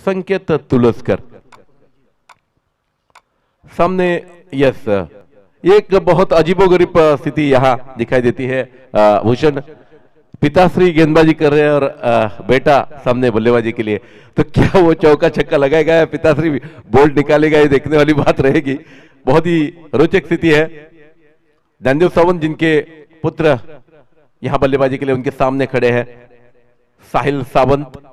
संकेत तुलस्कर सामने। यस, एक बहुत अजीबोगरीब स्थिति यहाँ दिखाई देती है। भूषण पिताश्री गेंदबाजी कर रहे हैं और बेटा सामने बल्लेबाजी के लिए, तो क्या वो चौका छक्का लगाएगा या पिताश्री बोल्ट निकालेगा, ये देखने वाली बात रहेगी। बहुत ही रोचक स्थिति है। ज्ञानदेव सावंत जिनके पुत्र यहां बल्लेबाजी के लिए उनके सामने खड़े हैं, साहिल सावंत,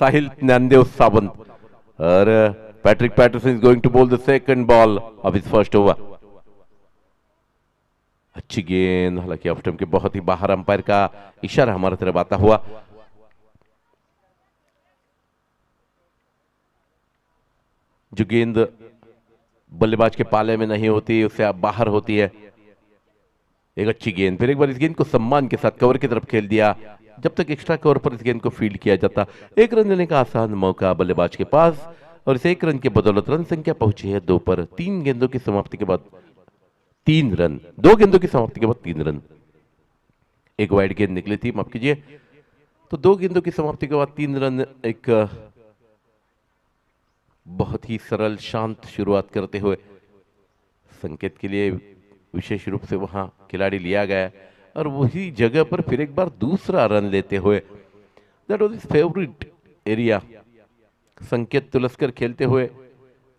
साहिल ज्ञानदेव सावंत। और Patrick Patterson is going to bowl the second ball of his first over. अच्छी गेंद, हालांकि ऑफ स्टंप के बहुत ही बाहर, अंपायर का इशारा हमारे तरफ आता हुआ। जो गेंद बल्लेबाज के पाले में नहीं होती उससे आप बाहर होती है। एक अच्छी गेंद, फिर एक बार इस गेंद को सम्मान के साथ कवर की तरफ खेल दिया। जब तक एक्स्ट्रा कवर पर इस गेंद को फील्ड किया जाता, एक रन लेने का आसान मौका बल्लेबाज के पास, और इस एक रन के बदौलत रन संख्या पहुंची है 2 पर। 3 गेंदों की समाप्ति के बाद 3 रन, 2 गेंदों की समाप्ति के बाद 3 रन। एक वाइड गेंद निकली थी, माफ कीजिए, तो 2 गेंदों की समाप्ति के बाद 3 रन। एक बहुत ही सरल शांत शुरुआत करते हुए संकेत के लिए विशेष रूप से वहां खिलाड़ी लिया गया, और वही जगह पर फिर एक बार दूसरा रन लेते हुए, दैट वाज हिज फेवरेट एरिया। संकेत तुलस्कर खेलते हुए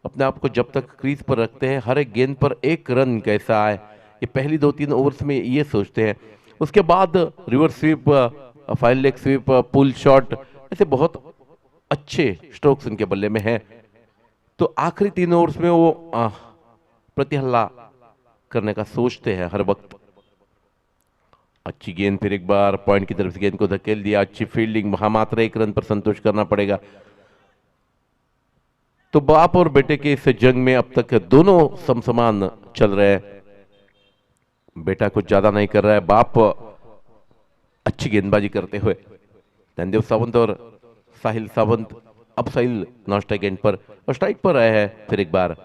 अपने आप को जब तक क्रीज पर रखते हैं, हर एक गेंद पर 1 रन कैसा आए, ये पहली 2-3 ओवर्स में ये सोचते हैं। उसके बाद reverse sweep, fine leg sweep, pull shot, ऐसे बहुत अच्छे स्ट्रोक्स उनके बल्ले में हैं। तो आखिरी 3 ओवर्स में वो प्रति हल्ला करने का सोचते हैं हर वक्त। अच्छी गेंद, फिर एक बार पॉइंट की तरफ से गेंद को धकेल दिया। अच्छी फील्डिंग, वहां मात्र 1 रन पर संतोष करना पड़ेगा। तो बाप और बेटे के इस जंग में अब तक दोनों समसमान चल रहे हैं। बेटा कुछ ज्यादा नहीं कर रहा है, बाप अच्छी गेंदबाजी करते हुए। ज्ञानदेव सावंत और साहिल सावंत, अब साहिल नॉन स्ट्राइक एंड पर और स्ट्राइक पर आए हैं। फिर एक बार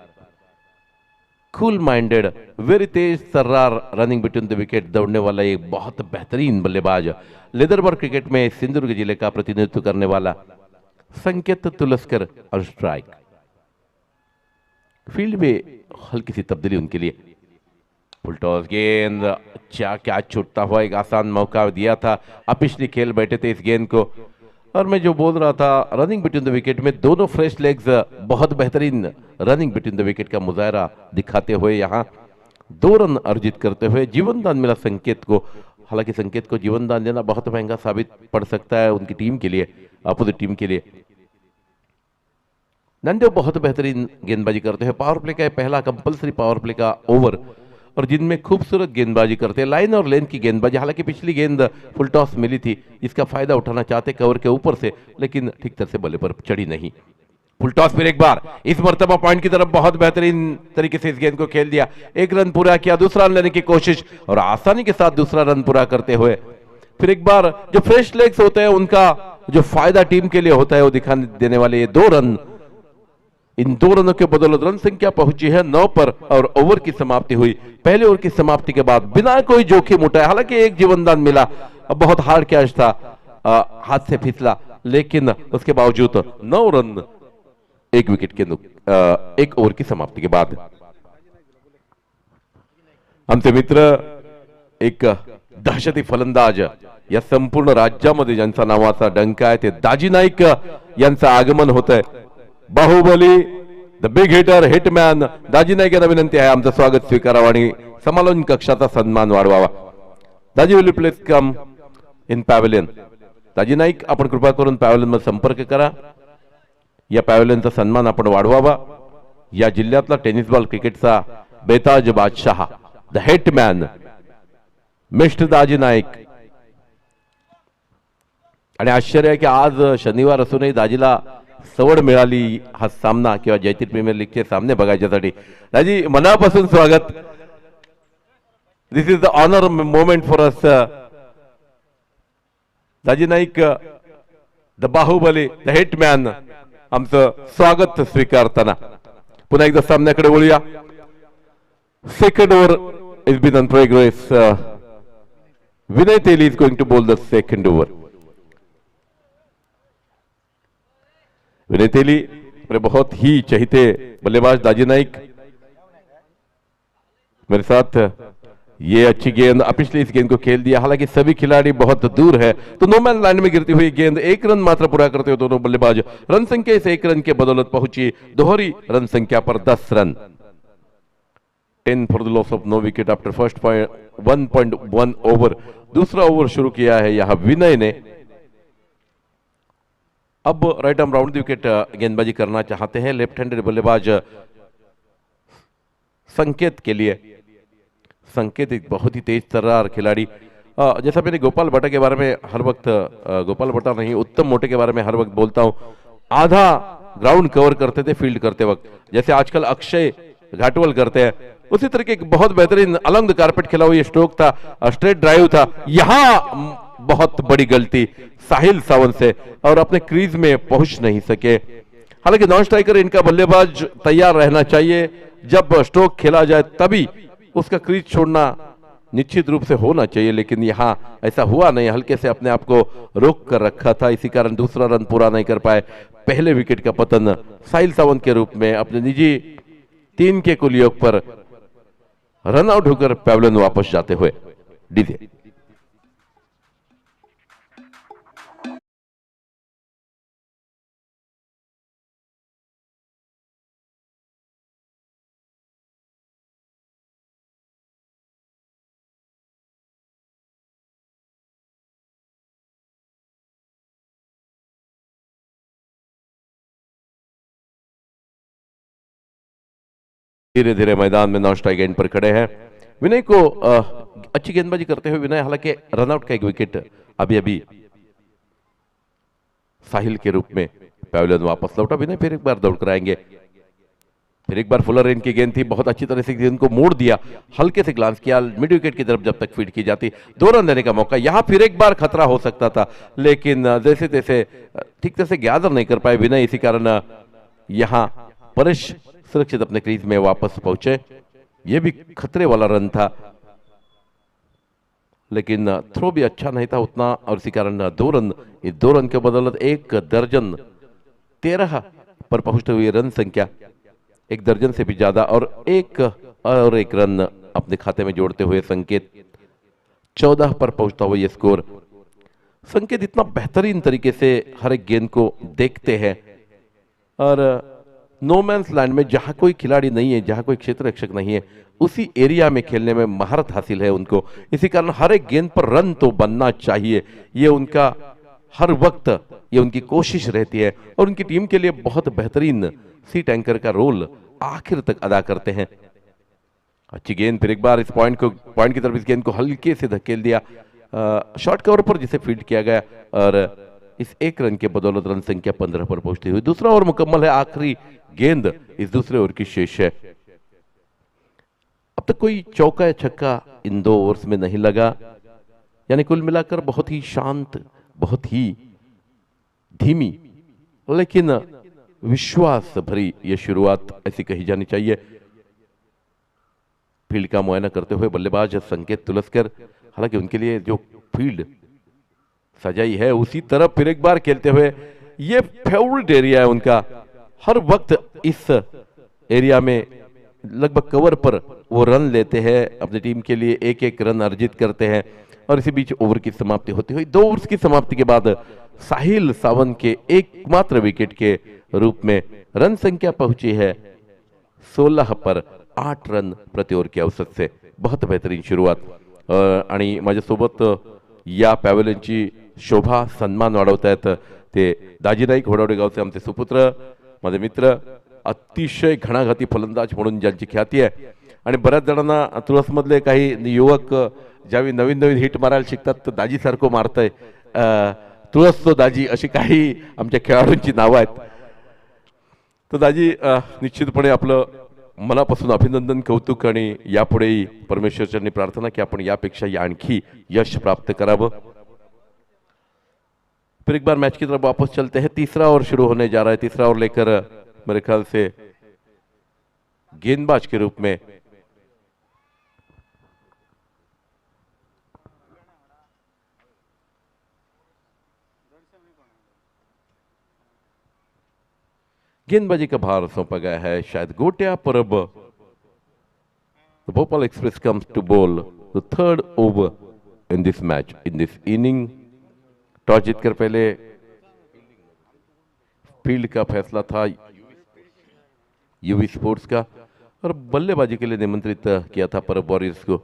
कूल माइंडेड, वेरी तेज तर्रार रनिंग बिटवीन द विकेट, दौड़ने वाला एक बहुत बेहतरीन बल्लेबाज, लेदरबर्ग क्रिकेट में सिंधुदुर्ग जिले का प्रतिनिधित्व करने वाला संकेत तुलस्कर ऑन स्ट्राइक। फील्ड में हल्की सी तब्दीली उनके लिए। फुल टॉस गेंद, क्या छूटता हुआ एक आसान मौका दिया था। अब पिछली खेल बैठे थे इस गेंद को, और मैं जो बोल रहा था, रनिंग बिटवीन द विकेट में दोनों फ्रेश लेग्स बहुत बेहतरीन रनिंग बिटवीन द विकेट का मुजाहरा दिखाते हुए यहाँ 2 रन अर्जित करते हुए जीवन दान मिला संकेत को। हालांकि संकेत को जीवन दान देना बहुत महंगा साबित पड़ सकता है उनकी टीम के लिए, अपोजिट टीम के लिए। नंदेव बहुत बेहतरीन गेंदबाजी करते हैं। पावर प्ले का पहला कंपलसरी पावर प्ले का ओवर, और जिनमें खूबसूरत गेंदबाजी करते हैं, लाइन और लेंथ की गेंदबाजी। हालांकि पिछली गेंद फुल टॉस मिली थी, इसका फायदा उठाना चाहते कवर के ऊपर से, लेकिन ठीक तरह से बल्ले पर चढ़ी नहीं। फुल टॉस, फिर एक बार इस मर्तबा पॉइंट की तरफ बहुत बेहतरीन तरीके से इस गेंद को खेल दिया। 1 रन पूरा किया, दूसरा रन लेने की कोशिश और आसानी के साथ दूसरा रन पूरा करते हुए फिर एक बार जो फ्रेश लेग्स होते हैं उनका जो फायदा टीम के लिए होता है वो दिखा देने वाले ये 2 रन। इन 2 रनों के बदौलत रन संख्या पहुंची है 9 पर और ओवर की समाप्ति हुई। पहले ओवर की समाप्ति के बाद बिना कोई जोखिम उठाए, हालांकि एक जीवनदान मिला, बहुत हार्ड कैच था, हाथ से फिसला, लेकिन उसके बावजूद 9 रन 1 विकेट के 1 ओवर की समाप्ति के बाद। आमचे मित्र एक दहशती फलंदाज या संपूर्ण राज्यामध्ये ज्यांचा नावाचा डंका आहे ते दाजी नाईक यांचं आगमन होत आहे। Bahubali, the big hitter, hitman Daji Naik यांना विनंती आहे आमचं स्वागत स्वीकारावं आणि समालोचन कक्षाचा सन्मान वाढवावा। Daji will please come in pavilion. Daji Naik आपण कृपा करून पॅव्हेलियन मध्ये संपर्क करा। या पॅव्हेलियनचा सन्मान आपण वाढवावा। या जिल्ह्यातला टेनिस बॉल क्रिकेटचा बेताज बादशाह, द हिटमॅन मिस्टर दाजी नाईक। आणि आश्चर्य आहे की आज शनिवार असूनही दाजीला सवड मिळाली हा सामना किंवा जयतीर प्रीमियर लीगचे सामने बघायच्यासाठी। दाजी मनापासून स्वागत। This is the honour moment for us. Daji Naik, the Bahubali, the hitman, आमचं स्वागत स्वीकारताना पुन्हा एकदा सामन्याकडे वळूया। Second over is been on progress. Vinay Teli is going to bowl the second over. Vinay Teli मेरे बहुत ही चहेते बल्लेबाज दाजी नाइक मेरे साथ, ये अच्छी गेंद पिछले इस गेंद को खेल दिया, हालांकि सभी खिलाड़ी बहुत दूर है, तो नो मैन लाइन में गिरती हुई गेंद, एक रन मात्र पूरा करते हुए दोनों बल्लेबाज, रन संख्या इस एक रन के बदौलत पहुंची दोहरी रन संख्या पर 10 run. 10 for the loss of no wicket after first 1.1 over. दूसरा ओवर शुरू किया है यहां विनय ने। अब right arm round the wicket गेंदबाजी करना चाहते हैं लेफ्ट हैंडेड बल्लेबाज संकेत के लिए। संकेत एक बहुत ही तेज तर्रार खिलाड़ी, जैसा मैंने गोपाल भट्टा के बारे में हर वक्त, गोपाल भट्टा नहीं उत्तम मोटे के बारे में हर वक्त बोलता हूं, आधा ग्राउंड कवर करते थे फील्ड करते वक्त, जैसे आजकल अक्षय घाटवल करते हैं, उसी तरह के एक बहुत बेहतरीन अलॉन्ग द कारपेट खेला हुआ ये स्ट्रोक था, स्ट्रेट ड्राइव था। यहां बहुत बड़ी गलती साहिल सावंत से, और अपने क्रीज में पहुंच नहीं सके। हालांकि नॉन स्ट्राइकर इनका बल्लेबाज तैयार रहना चाहिए, जब स्ट्रोक खेला जाए तभी उसका क्रीज छोड़ना निश्चित रूप से होना चाहिए, लेकिन यहां ऐसा हुआ नहीं, हल्के से अपने आप को रोक कर रखा था, इसी कारण दूसरा रन पूरा नहीं कर पाए। पहले विकेट का पतन साहिल सावंत के रूप में अपने निजी 3 के कुल योग पर रन आउट होकर पैवेलियन वापस जाते हुए। डीजे धीरे धीरे मैदान में नॉन स्ट्राइक एंड पर खड़े हैं। विनय को अच्छी गेंदबाजी करते हुए विनय, हालांकि रनआउट का एक विकेट अभी अभी साहिल के रूप में पैवेलियन वापस लौटा। विनय फिर एक बार दौड़ कर आएंगे, फिर एक बार फुलर रेन की गेंद थी, बहुत अच्छी तरह से गेंद को मोड़ दिया, हल्के से ग्लांस किया मिड विकेट की तरफ, जब तक फीड की जाती 2 रन देने का मौका, यहां फिर एक बार खतरा हो सकता था, लेकिन जैसे तैसे ठीक तरह से गैदर नहीं कर पाए विनय, इसी कारण यहां परेश सुरक्षित अपने क्रीज में वापस पहुंचे। यह भी खतरे वाला रन था, लेकिन थ्रो भी अच्छा नहीं था उतना, और इसी कारण 2 रन, इस 2 रन के बदौलत 1 दर्जन 13 पर पहुंचते हुए रन संख्या 1 दर्जन से भी ज्यादा, और एक रन अपने खाते में जोड़ते हुए संकेत 14 पर पहुंचता हुआ यह स्कोर। संकेत इतना बेहतरीन तरीके से हर एक गेंद को देखते हैं, और नो मैंस लैंड में जहां कोई खिलाड़ी नहीं है, जहां कोई क्षेत्र रक्षक नहीं है, उसी एरिया में खेलने में महारत हासिल है उनको, इसी कारण हर एक गेंद पर रन तो बनना चाहिए, ये उनका हर वक्त ये उनकी कोशिश रहती है, और उनकी टीम के लिए बहुत बेहतरीन सीट एंकर का रोल आखिर तक अदा करते हैं। अच्छी गेंद, फिर एक बार इस पॉइंट की तरफ इस गेंद को हल्के से धकेल दिया शॉर्ट कवर पर, जिसे फील्ड किया गया, और इस 1 रन के बदौलत रन संख्या 15 पर पहुंचती हुई दूसरा ओवर मुकम्मल है। आखिरी गेंद इस दूसरे ओवर की शेष है। अब तक कोई चौका या छक्का इन 2 ओवर्स में नहीं लगा, यानी कुल मिलाकर बहुत ही शांत, बहुत ही धीमी, लेकिन विश्वास भरी यह शुरुआत ऐसी कही जानी चाहिए। फील्ड का मुआयना करते हुए बल्लेबाज संकेत तुलस्कर, हालांकि उनके लिए जो फील्ड सजाई है उसी तरफ फिर एक बार खेलते हुए, ये फेवरेट एरिया है उनका, हर वक्त इस एरिया में लगभग कवर पर वो रन लेते हैं, अपनी टीम के लिए 1-1 रन अर्जित करते हैं, और इसी बीच ओवर की समाप्ति होती हुई 2 ओवर्स की समाप्ति के बाद साहिल सावंत के एकमात्र विकेट के रूप में रन संख्या पहुंची है 16 पर 8 रन प्रति ओव्हर की औसत से। बहुत बेहतरीन सुरुवात, आणि माझ्यासोबत या पॅव्हेलियनची शोभा सन्मान वाढवतायत ते दाजी नाईक होडावडे गावचे आमचे सुपुत्र, माझे मित्र, अतिशय घणाघाती फलंदाज म्हणून ज्यांची ख्याती आहे, आणि बऱ्याच जणांना तुळसमधले काही युवक ज्यावेळी नवीन नवीन हिट मारायला शिकतात तर दाजी सारखं मारतंय, तुळस तो दाजी, अशी काही आमच्या खेळाडूंची नावं आहेत। तर दाजी निश्चितपणे आपलं मनापासून अभिनंदन, कौतुक, आणि यापुढेही परमेश्वरचरणी प्रार्थना की आपण यापेक्षा आणखी यश प्राप्त करावं। फिर एक बार मैच की तरफ वापस चलते हैं, तीसरा ओवर शुरू होने जा रहा है। तीसरा ओवर लेकर मेरे ख्याल से गेंदबाज के रूप में गेंदबाजी का भार सौंपा गया है शायद गोटिया पर। अब Bhopal express comes to bowl the third over in this match, in this inning. Toss जीतकर पहले फील्ड का फैसला था यूवी स्पोर्ट्स का, और बल्लेबाजी के लिए निमंत्रित किया था परब वॉरियर्स को।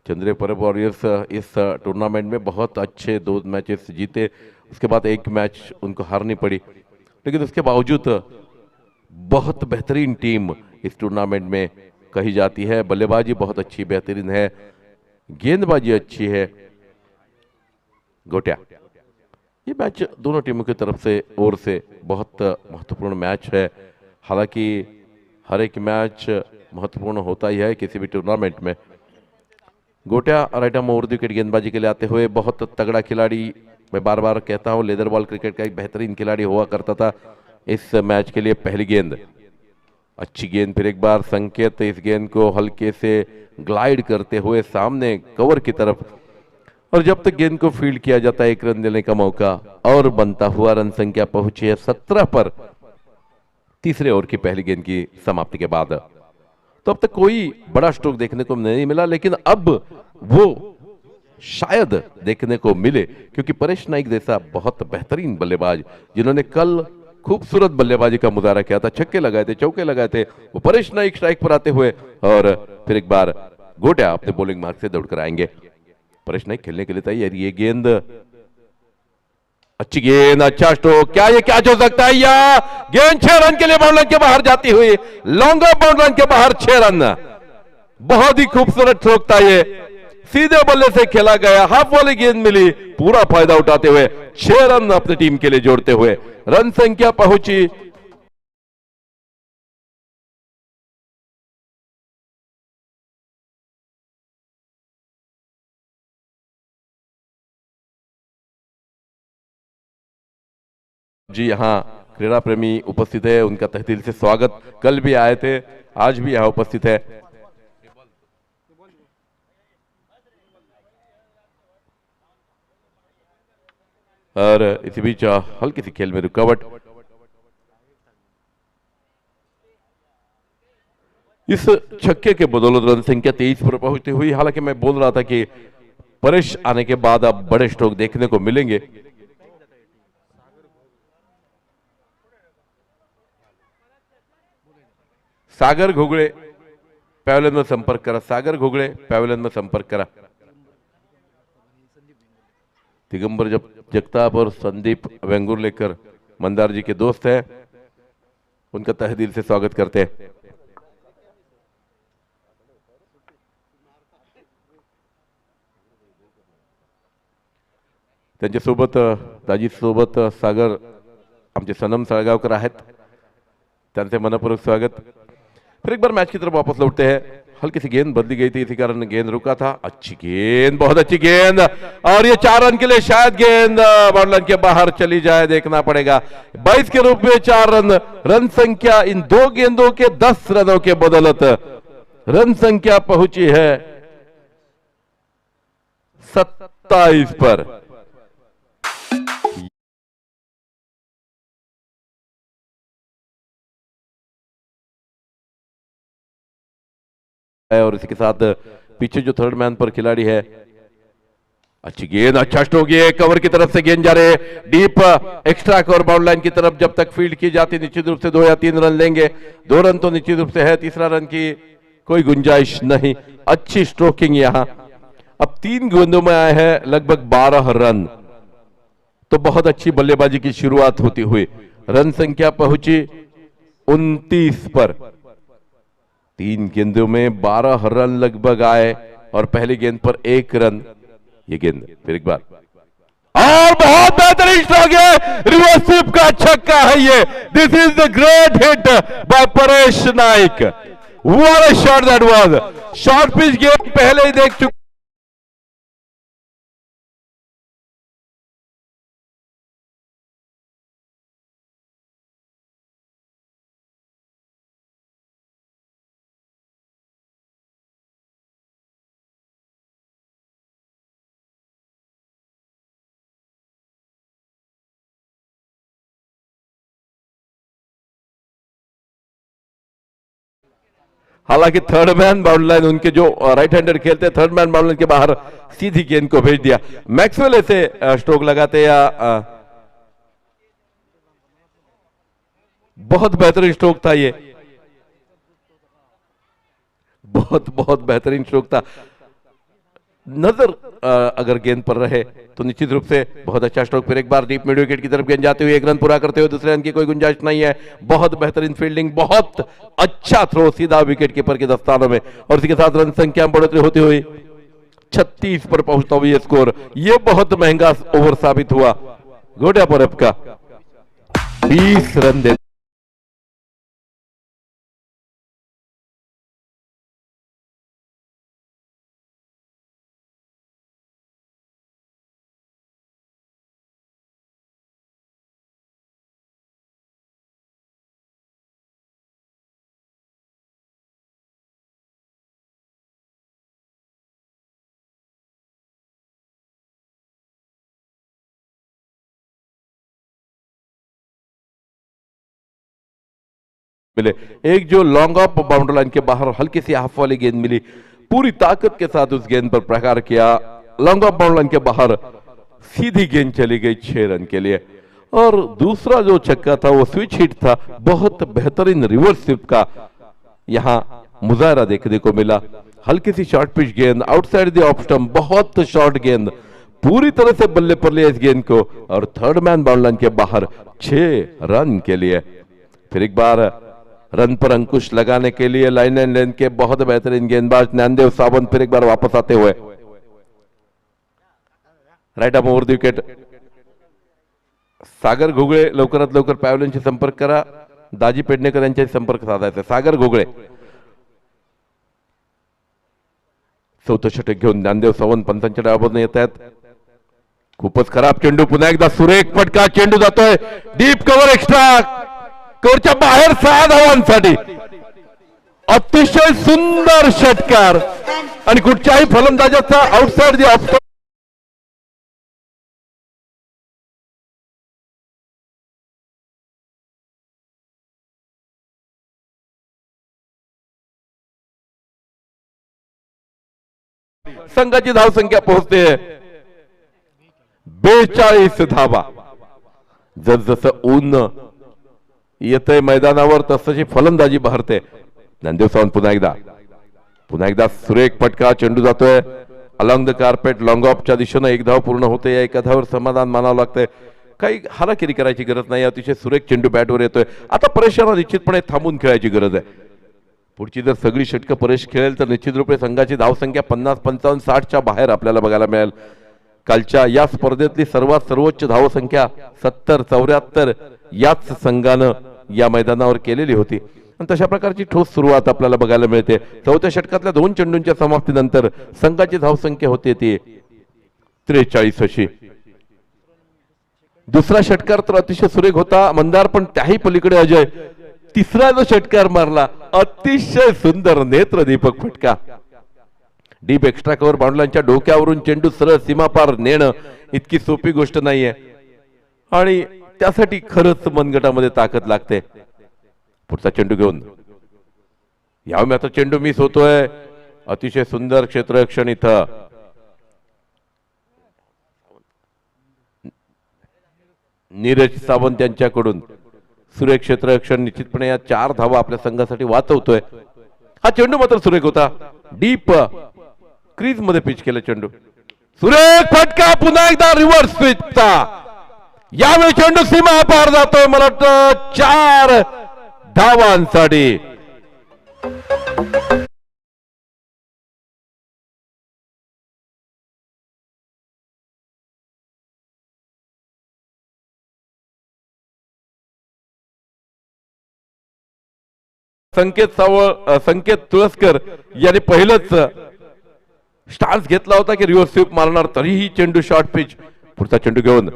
चंद्रे परब वॉरियर्स इस टूर्नामेंट में बहुत अच्छे 2 मैचेस जीते, उसके बाद एक मैच उनको हारनी पड़ी, लेकिन उसके बावजूद बहुत बेहतरीन टीम इस टूर्नामेंट में कही जाती है। बल्लेबाजी बहुत अच्छी बेहतरीन है, गेंदबाजी अच्छी है। गोटिया, ये मैच दोनों टीमों की तरफ से ओर से बहुत महत्वपूर्ण मैच है। हालांकि हर एक मैच महत्वपूर्ण होता ही है किसी भी टूर्नामेंट में। गोटिया राइट आर्म ओवर विकेट गेंदबाजी के लिए आते हुए बहुत तगड़ा खिलाड़ी, मैं बार बार कहता हूं लेदर बॉल क्रिकेट का एक बेहतरीन खिलाड़ी हुआ करता था। इस मैच के लिए पहली गेंद, अच्छी गेंद, फिर एक बार संकेत इस गेंद को हल्के से ग्लाइड करते हुए सामने कवर की तरफ, और जब तक गेंद को फील्ड किया जाता है 1 रन देने का मौका और बनता हुआ रन संख्या पहुंची है 17 पर तीसरे ओवर की पहली गेंद की समाप्ति के बाद। तो अब तक कोई बड़ा स्ट्रोक देखने को नहीं मिला, लेकिन अब वो शायद देखने को मिले, क्योंकि परेश नाइक जैसा बहुत बेहतरीन बल्लेबाज जिन्होंने कल खूबसूरत बल्लेबाजी का मुजाहरा किया था, छक्के लगाए थे, चौके लगाए थे, वो परेश नाइक स्ट्राइक पर आते हुए, और फिर एक बार गोटिया अपने बॉलिंग मार्ग से दौड़कर आएंगे। परेश नाइक खेलने के लिए तैयार। ये गेंद, अच्छी गेंद, अच्छा स्ट्रोक, क्या ये कैच हो सकता है? या गेंद 6 रन के लिए बाउंड्री के बाहर जाती हुई, लॉन्ग ऑफ बाउंड्री के बाहर 6 रन। बहुत ही खूबसूरत स्ट्रोक था ये, सीधे बल्ले से खेला गया, हाफ वाली गेंद मिली, पूरा फायदा उठाते हुए 6 रन अपनी टीम के लिए जोड़ते हुए रन संख्या पहुंची। जी यहाँ क्रीड़ा प्रेमी उपस्थित है, उनका तहे दिल से स्वागत। कल भी आए थे, आज भी यहाँ उपस्थित है। और इसी बीच हल्की सी खेल में रुकावट, इस छक्के के बदौलत रन संख्या 23 पर पहुंचती हुई। हालांकि मैं बोल रहा था कि परेश आने के बाद अब बड़े स्ट्रोक देखने को मिलेंगे। सागर घुगड़े पैवेलियन में संपर्क करा, सागर घुगड़े पैवेलियन में संपर्क करा। दिगंबर जगताप और संदीप वेंगुर लेकर मंदार जी के दोस्त हैं, उनका तहे दिल से स्वागत करते हैं। त्यांच्या सोबत दाजी सोबत सागर आमचे सनम साळगावकर आहेत, त्यांचे मनपूर्वक स्वागत। फिर एक बार मैच की तरफ वापस लौटते हैं। हल्की सी गेंद बदली गई थी, इसी कारण गेंद रुका था। अच्छी गेंद, बहुत अच्छी गेंद, और ये 4 रन के लिए शायद गेंद बाउंड्री के बाहर चली जाए, देखना पड़ेगा। 22 के रूप में 4 रन, रन संख्या इन 2 गेंदों के 10 रनों के बदौलत रन संख्या पहुंची है 27 पर। और इसी के साथ पीछे जो थर्ड मैन पर खिलाड़ी है, अच्छी गेंद, अच्छा स्ट्रोक, ये कवर की तरफ से गेंद जा रहे, deep extra cover bound line की तरफ जब तक फील्ड की जाती निश्चित रूप से 2 या 3 रन लेंगे। 2 रन तो निश्चित रूप से है, तीसरा रन की कोई गुंजाइश नहीं। अच्छी स्ट्रोकिंग यहां। अब 3 गेंदों में आए हैं लगभग 12 रन, तो बहुत अच्छी बल्लेबाजी की शुरुआत होती हुई रन संख्या पहुंची 29 पर। 3 गेंदों में 12 रन लगभग आए, और पहली गेंद पर 1 रन। ये गेंद फिर एक बार, और बहुत बेहतरीन स्ट्रोक है, रिवर्स स्वीप का छक्का है ये। This is the great hit by Paresh Naik. What a shot that was. Short pitch game पहले ही देख चुके। हालांकि थर्ड मैन बाउंड्री लाइन उनके जो राइट हैंडर खेलते हैं, थर्ड मैन बाउंड्री लाइन के बाहर सीधी गेंद को भेज दिया। मैक्सवेल ऐसे स्ट्रोक लगाते या बहुत बेहतरीन स्ट्रोक था ये, बहुत बहुत बेहतरीन स्ट्रोक था। नजर अगर गेंद पर रहे तो निश्चित रूप से बहुत अच्छा स्ट्रोक। फिर एक बार डीप मिड विकेट की तरफ गेंद जाते हुए एक रन पूरा करते हुए दूसरे रन की कोई गुंजाइश नहीं है। बहुत बेहतरीन फील्डिंग, बहुत अच्छा थ्रो सीधा विकेट कीपर के दस्तानों में, और इसी के साथ रन संख्या में बढ़ोतरी होती हुई 36 पर पहुंचता हुआ ये स्कोर। ये बहुत महंगा ओवर साबित हुआ गोटिया परब का। 20 रन दे मिले। एक जो लॉन्ग ऑफ बाउंड्री लाइन के बाहर हल्की सी हाफ वाली गेंद मिली, पूरी ताकत के साथ उस गेंद पर प्रहार किया। लॉन्ग ऑफ बाउंड्री लाइन के बाहर सीधी गेंद चली गई 6 रन के लिए। और दूसरा जो छक्का था वो स्विच हिट था, बहुत बेहतरीन रिवर्स स्विप का यहां मुजाहरा देखने को मिला। हल्की सी शॉर्ट पिच गेंद आउटसाइड द ऑफ स्टंप, बहुत शॉर्ट गेंद, पूरी तरह से बल्ले पर लिया इस गेंद को, और थर्ड मैन बाउंड्री लाइन के बाहर 6 रन के लिए। फिर एक बार रन पर अंकुश लगाने के लिए लाइन एंड लेंथ के बहुत बेहतरीन गेंदबाज ज्ञानदेव सावंत फिर एक बार वापस आते हुए right arm over the wicket. Sagar Ghogale लवकरात लवकर पॅव्हलियनशी संपर्क करा, दाजी पेडणेकर यांच्याशी संपर्क साधायचा। सागर घोगळे चौथं षटक घेऊन ज्ञानदेव सावंत पंचांच्या डावाबाजूने येत आहेत। खूपच खराब चेंडू, पुन्हा एकदा सुरेख फटका, चेंडू जातोय डीप कव्हर, एक्स्ट्रा कव्हरच्या बाहेर 6 धावांसाठी। अतिशय सुंदर षटकार आणि कुठच्याही फलंदाजाचा आउटसाइड दी ऑफ संघाची धावसंख्या पोहोचते 42 धावा। जसजसं ऊन येतंय मैदानावर तसशी फलंदाजी बहरते। ज्ञानदेव सावंत पुन्हा एकदा सुरेख फटका, चेंडू जातोय अलॉंग द कार्पेट, लॉंग ऑफच्या दिशेने 1 धाव पूर्ण होते। या एका धावावर समाधान मानावं लागतंय, काही हाराकिरी करायची गरज नाही। अतिशय सुरेख चेंडू बॅटवर येतोय। आता परेशांना निश्चितपणे थांबून खेळायची गरज आहे। पुढची जर सगळी षटकं परेश खेळेल तर निश्चित रूपे संघाची धावसंख्या 50, 55, 60च्या बाहेर आपल्याला बघायला मिळेल। कालच्या या स्पर्धेतली सर्वोच्च धावसंख्या 70, 74 याच संघानं या मैदानावर केलेली होती, आणि तशा प्रकारची ठोस सुरुवात आपल्याला बघायला मिळते। चौथ्या षटकातल्या 2 चेंडूंच्या समाप्तीनंतर संघाची धावसंख्या होती ती 43 अशी। दुसरा षटकार तर अतिशय सुरेख होता, मंदार पण त्याही पलीकडे अजय। तिसरा जो षटकार मारला अतिशय सुंदर नेत्रदीपक फटका, डीप एक्स्ट्रा कव्हर बाउंड्रीच्या डोक्यावरून चेंडू सरळ सीमापार नेणं इतकी सोपी गोष्ट नाहीये, आणि त्यासाठी खरंच मनगटामध्ये ताकद लागते। पुढचा चेंडू घेऊन यावेळी आता चेंडू मिस होतोय। अतिशय सुंदर क्षेत्ररक्षण इथं नीरज सावंत यांच्याकडून। सुरेख क्षेत्ररक्षण निश्चितपणे या 4 धावा आपल्या संघासाठी वाचवतोय। हा चेंडू मात्र सुरेख होता, डीप क्रीज मध्ये पिच केला चेंडू, सुरेख फटका, पुन्हा एकदा रिव्हर्स स्विचचा। यावेळी चेंडू सीमा पार जातोय, मला वाटतं 4 धावांसाठी। संकेत तुळसकर यांनी पहिलंच स्टान्स घेतला होता की रिव्हर्स स्वीप मारणार, तरीही चेंडू शॉर्ट पिच। पुढचा चेंडू घेऊन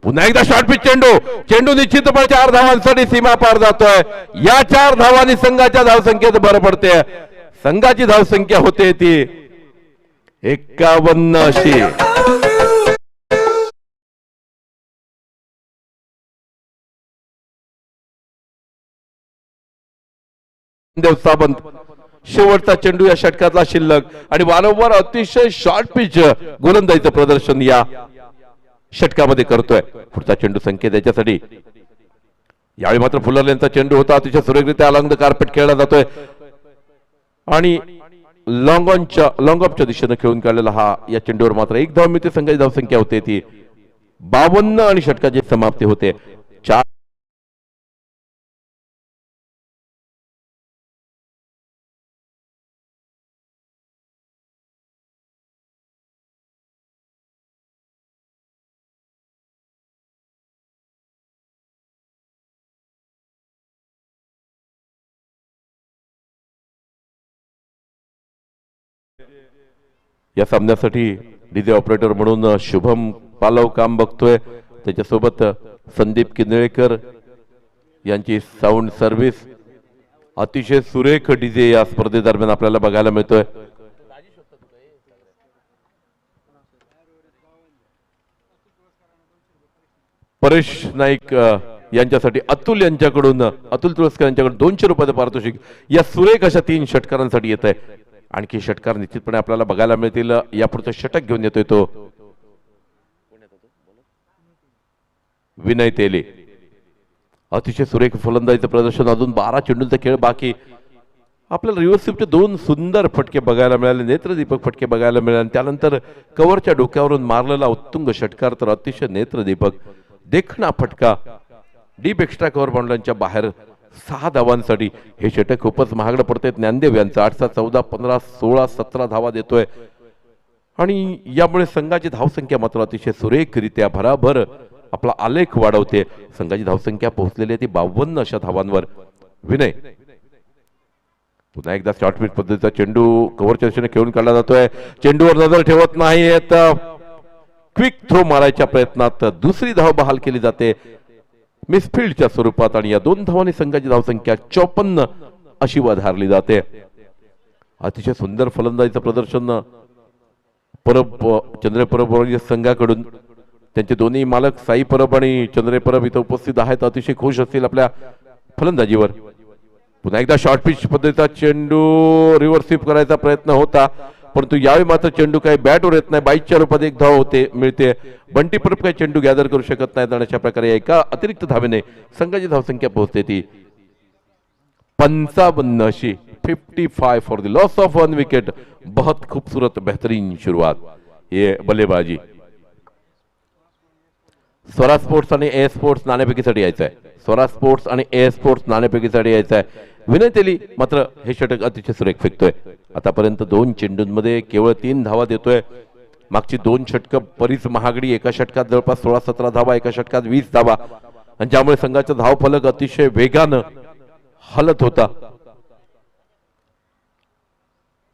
पुन्हा एकदा शॉर्ट पिच चेंडू निश्चितपणे 4 धावांसाठी सीमा पार जातोय। या 4 धावांनी संघाच्या धावसंख्येत भर पडते। संघाची धावसंख्या होते ती 51 अशी। देव सावंत शेवटचा चेंडू या षटकातला शिल्लक आणि वारंवार अतिशय शॉर्ट पिच गोलंदाजीचं प्रदर्शन या षटकामध्ये करतोय. पुढचा चेंडू संकेत याच्यासाठी. यावेळी मात्र फुलर यांचा चेंडू होता, अतिशय सुरेखरित्या अलॉंग द कार्पेट खेळला जातोय आणि लॉंग ऑफच्या दिशेने खेळून काढलेला हा या चेंडूवर मात्र एक धाव मिळते. संघाची धावसंख्या होते ती 52 आणि षटकाची समाप्ती होते 4. या सामन्यासाठी डीजे ऑपरेटर म्हणून शुभम पालव काम बघतोय. त्याच्यासोबत संदीप किनळेकर यांची साऊंड सर्व्हिस. अतिशय सुरेख डीजे या स्पर्धेदरम्यान आपल्याला बघायला मिळतोय. परेश नाईक यांच्यासाठी अतुल तुळसकर यांच्याकडून 200 रुपयाचं पारितोषिक या सुरेख अशा 3 षटकारांसाठी येत आहे. आणखी षटकार निश्चितपणे आपल्याला बघायला मिळतील. यापुढचं षटक घेऊन येतोय तो विनय तेले. अतिशय सुरेख फलंदाजीचं प्रदर्शन. अजून 12 चेंडूंचा खेळ बाकी. आपल्याला रिव्हर्स स्वीपचे 2 सुंदर फटके बघायला मिळाले, नेत्रदीपक फटके बघायला मिळाले. त्यानंतर कव्हरच्या डोक्यावरून मारलेला उत्तुंग षटकार तर अतिशय नेत्रदीपक देखणा फटका डीप एक्स्ट्रा कव्हर बाउंड्रीच्या बाहेर 6 धावांसाठी. हे षटक खूपच महागडं पडतंय ज्ञानदेव यांचं. 8, 14, 15, 16, 17 धावा देतोय आणि यामुळे संघाची धावसंख्या मात्र अतिशय सुरेखरित्या भराभर आपला आलेख वाढवते. संघाची धावसंख्या पोहोचलेली आहे ती 52 अशा धावांवर. विनय पुन्हा एकदा शॉर्ट पिच पद्धतीचा चेंडू कव्हरच्या दिशेने खेळून काढला जातोय. चेंडूवर नजर ठेवत नाही. क्विक थ्रो मारायच्या प्रयत्नात दुसरी धाव बहाल केली जाते मिसफिल्डच्या स्वरूपात आणि या 2 धावांनी संघाची धावसंख्या 54 अशी वधारली जाते. अतिशय सुंदर फलंदाजीचं प्रदर्शन चंद्र परब संघाकडून. त्यांचे दोन्ही मालक साई परब आणि चंद्रे परब इथं उपस्थित आहेत. अतिशय खुश असतील आपल्या फलंदाजीवर. पुन्हा एकदा शॉर्ट पिच पद्धतीचा चेंडू रिव्हर्स स्वीप करायचा प्रयत्न होता, परंतु यावेळी मात्र चेंडू काही बॅटवर येत नाही. 22च्या रूपात एक धाव मिळते. बंटी परब काही चेंडू गॅदर करू शकत नाहीत आणि अशा प्रकारे एका अतिरिक्त धावेने संघाची धावसंख्या पोहोचते ती 55 अशी. 55 for the loss of 1 wicket. बहुत खूबसूरत बेहतरीन शुरुआत. ये बल्लेबाजी. स्वराज स्पोर्ट्स आणि ए स्पोर्ट्स नाणेफेकीसाठी यायचं आहे. स्वराज स्पोर्ट्स आणि ए स्पोर्ट्स नाणेफेकीसाठी यायचं आहे. विनय तेली मात्र हे षटक अतिशय सुरेख फेकतोय. आतापर्यंत 2 चेंडूंमध्ये केवळ 3 धावा देतोय. मागची 2 षटकं बरीच महागडी. एका षटकात जवळपास 16-17 धावा, एका षटकात 20 धावा आणि ज्यामुळे संघाचा धावफलक अतिशय वेगानं हलत होता.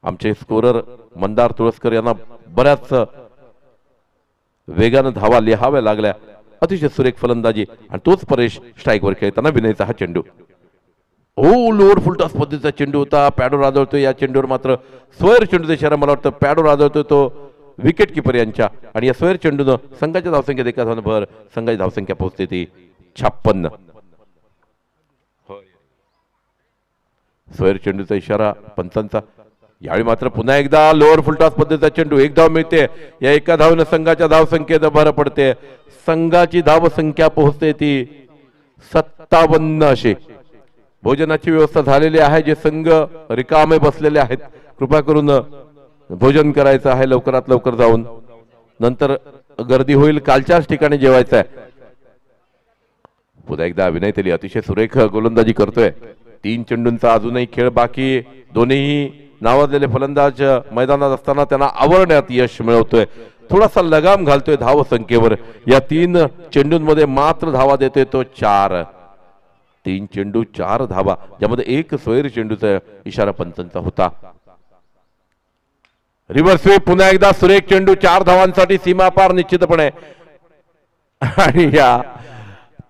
आमचे स्कोरर मंदार तुळसकर यांना बऱ्याच वेगानं धावा लिहाव्या लागल्या. अतिशय सुरेख फलंदाजी आणि तोच परेश स्ट्राईकवर खेळताना विनयचा हा चेंडू. लोअर फुलटॉस पद्धतीचा चेंडू होता. पॅडोर आदळतोय. या चेंडूवर मात्र स्क्वेअर चेंडूचा इशारा मला वाटतं पॅडोर आदळतोय तो विकेट किपर यांच्या आणि या स्क्वेअर चेंडूनं संघाच्या धावसंख्येत एका धावांवर संघाची धावसंख्या पोहोचते ती 56. स्क्वेअर चेंडूचा इशारा पंचांचा. यावेळी मात्र पुन्हा एकदा लोअर फुलटॉस पद्धतीचा चेंडू. एक धाव मिळते. या एका धावनं संघाच्या धावसंख्येत भर पडते. संघाची धावसंख्या पोहोचते ती 57 अशी. भोजनाची व्यवस्था झालेली आहे. जे संघ रिकामे बसलेले आहेत कृपा करून भोजन करायचं आहे लवकरात लवकर जाऊन, नंतर गर्दी होईल. कालच्याच ठिकाणी जेवायचं आहे. पुन्हा एकदा विनय तेली अतिशय सुरेख गोलंदाजी करतोय. 3 चेंडूंचा अजूनही खेळ बाकी. दोन्ही नावाजलेले फलंदाज मैदानात असताना त्यांना आवरण्यात यश मिळवतोय. थोडासा लगाम घालतोय धाव संख्येवर. या 3 चेंडूंमध्ये मात्र धावा देतोय तो 4. 3 चेंडू 4 धावा, ज्यामध्ये एक सोयरी चेंडूचा इशारा पंचांचा होता. रिव्हर्स स्वीप पुन्हा एकदा सुरेख चेंडू. 4 धावांसाठी सीमापार निश्चितपणे आणि या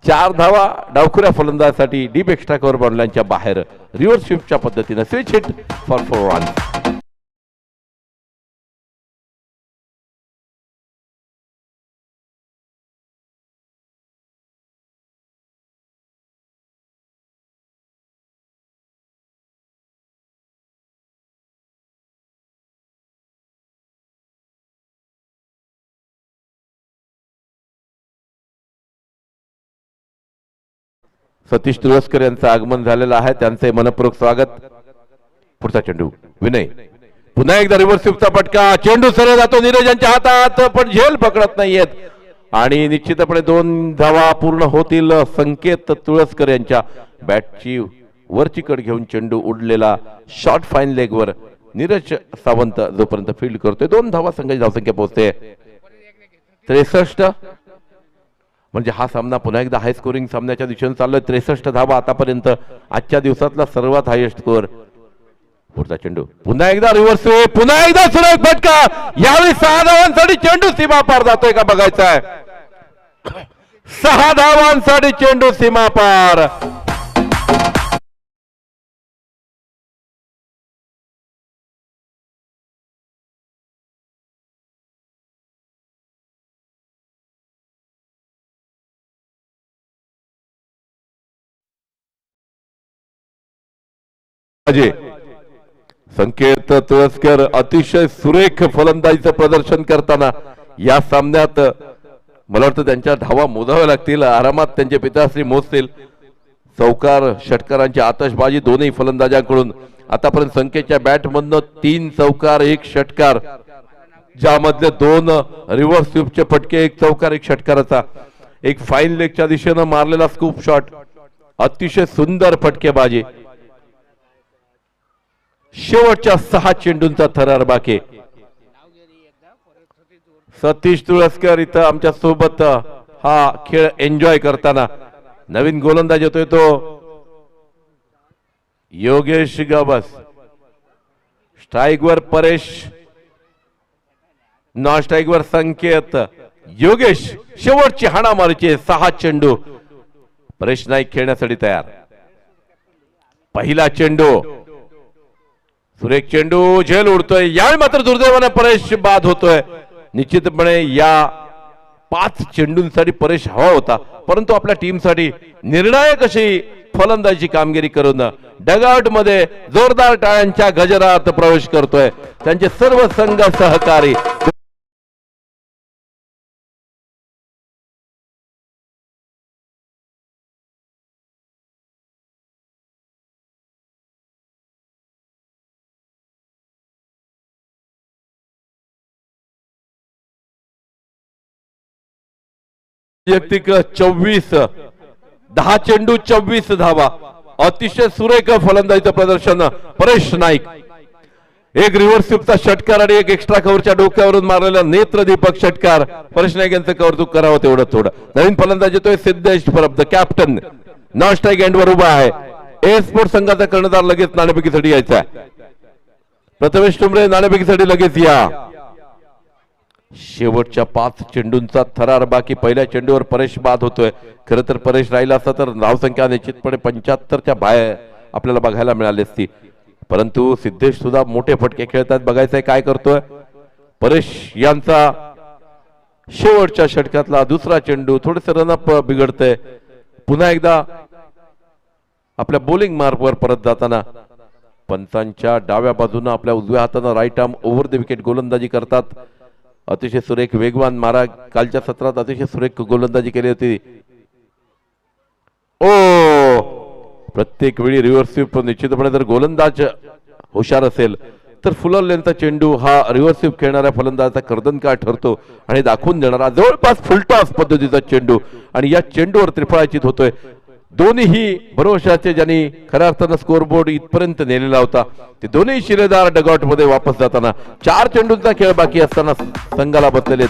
4 धावा डावखुऱ्या फलंदाजासाठी डीप एक्स्ट्रा कव्हर बाउंड्रीच्या बाहेर रिव्हर्स स्वीपच्या पद्धतीने switch hit for 4 runs. Satish Tulaskar यांचं आगमन झालेलं आहे, त्यांचे मनपूर्वक स्वागत. पुढचा चेंडू विनय, पुन्हा एकदा रिव्हर्स स्वीपचा फटका, चेंडू सरळ जातो नीरज यांच्या हातात, पण झेल पकडत नाहीयेत आणि निश्चितपणे 2 धावा पूर्ण होतील. संकेत तुळसकर यांच्या बॅटची वरची कड घेऊन चेंडू उडलेला शॉर्ट फाईन लेगवर नीरज सावंत जोपर्यंत फील्ड करतोय 2 धावा संघाची धावसंख्या पोहोचते 63. म्हणजे हा सामना पुन्हा एकदा हाय स्कोरिंग सामन्याच्या दिशेने चाललोय. 63 धावा आतापर्यंत आजच्या दिवसातला सर्वात हायेस्ट स्कोर. पुढचा चेंडू पुन्हा एकदा रिव्हर्स, पुन्हा एकदा सुरेख फटका, यावेळी 6 धावांसाठी चेंडू सीमा पार जातोय का बघायचा आहे. 6 धावांसाठी चेंडू सीमा पार. संकेत तुळसकर अतिशय सुरेख फलंदाजीचं प्रदर्शन करताना या सामन्यात मला वाटतं त्यांच्या धावा मोजाव्या लागतील, आरामात त्यांचे पिताश्री मोजतील. चौकार षटकारांची आतषबाजी दोन्ही फलंदाजांकडून. आतापर्यंत संकेतच्या बॅटमधनं 3 चौकार 1 षटकार, ज्यामधले 2 रिव्हर्स स्वीपचे फटके, 1 चौकार 1 षटकाराचा, एक फाईन लेगच्या दिशेनं मारलेला स्कूप शॉट, अतिशय सुंदर फटकेबाजी. शेवटच्या 6 चेंडूंचा थरार बाकी. सतीश तुळसकर इथं आमच्या सोबत हा खेळ एन्जॉय करताना. नवीन गोलंदाज येतोय तो योगेश गावस. स्ट्राईकवर परेश, नॉन स्ट्राईकवर संकेत. योगेश शेवटची हाणामारीचे 6 चेंडू. परेश नाईक खेळण्यासाठी तयार. पहिला चेंडू सुरेख चेंडू, झेल उडतोय, यावेळी मात्र दुर्दैवाने परेश बाद होतोय. निश्चितपणे या 5 चेंडूंसाठी परेश हवा होता, परंतु आपल्या टीमसाठी निर्णायक अशी फलंदाजी कामगिरी करून डगआउट मध्ये जोरदार टाळ्यांच्या गजरात प्रवेश करतोय त्यांचे सर्व संघ सहकारी. वैयक्तिक 24, 10 चेंडू 24 धावा. अतिशय सुरेख फलंदाजीचं प्रदर्शन परेश नाईक. एक रिव्हर्स स्वीपचा षटकार आणि एक एक्स्ट्रा कव्हरच्या डोक्यावरून मारलेला नेत्रदीपक षटकार. परेश नाईक यांचं कौतुक करावं तेवढं थोडं. नवीन फलंदाज येतोय Siddhesh Parab, the captain, non strike एंडवर उभा आहे. ए स्पोर्ट्स संघाचा कर्णधार लगेच नाणेफेकीसाठी यायचा आहे. प्रथमेश टुमरे नाणेफेकीसाठी लगेच या. शेवटच्या 5 चेंडूंचा थरार बाकी. पहिल्या चेंडूवर परेश बाद होतोय. खरं तर परेश राहिला असता तर धावसंख्या निश्चितपणे 75च्या बाहेर आपल्याला बघायला मिळाली असती, परंतु सिद्धेश सुद्धा मोठे फटके खेळतात. बघायचंय काय करतोय परेश यांचा. शेवटच्या षटकातला दुसरा चेंडू, थोडस रनअप बिघडतंय. पुन्हा एकदा आपल्या बॉलिंग मार्कवर परत जाताना पंचांच्या डाव्या बाजूने आपल्या उजव्या हाताने right arm over the wicket गोलंदाजी करतात. अतिशय सुरेख वेगवान मारा. कालच्या सत्रात अतिशय सुरेख गोलंदाजी केली होती. ओ प्रत्येक वेळी रिव्हर्स स्वीप. निश्चितपणे जर गोलंदाज हुशार असेल तर फुलर लेनचा चेंडू हा रिव्हर्स स्वीप खेळणाऱ्या फलंदाजाचा कर्दनकाळ ठरतो आणि दाखवून देणारा जवळपास फुलटॉस पद्धतीचा चेंडू. आणि या चेंडूवर त्रिफळाचीत होतोय. दोन्हीही भरवशाचे ज्यांनी खऱ्या अर्थानं स्कोरबोर्ड इथपर्यंत नेलेला होता ते दोन्ही शिलेदार डगआउट मध्ये वापस जाताना. 4 चेंडूंचा खेळ बाकी असताना संघाला बसलेले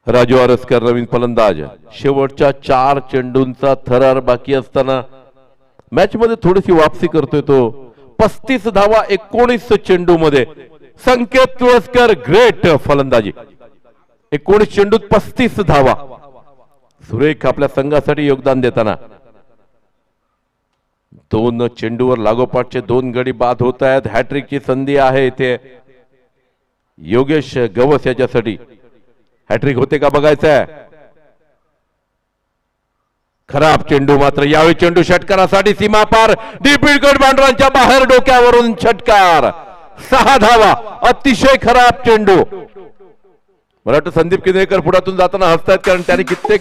राजू आरसकर नवीन फलंदाज. शेवटच्या 4 चेंडूंचा थरार बाकी असताना मॅच मध्ये थोडीशी वापसी करतोय तो. 35 धावा 19 चेंडू मध्ये. संकेत तुळसकर ग्रेट फलंदाजी. 19 चेंडूत 35 धावा. सुरेख आपल्या संघासाठी योगदान देताना. दोन चेंडूवर लागोपाठचे दोन गडी बाद होत आहेत. हॅट्रिकची संधी आहे इथे योगेश गवस याच्यासाठी. हॅट्रिक होते का बघायचं आहे. खराब चेंडू, मात्र यावेळी चेंडू षटकारासाठी सीमा पार, डीप गड बाउंड्रीच्या बाहेर, डोक्यावरून षटकार. 6 धावा. अतिशय खराब चेंडू. मला वाटतं संदीप किनवेकर पुढातून जाताना हसतायत, कारण त्यांनी कित्येक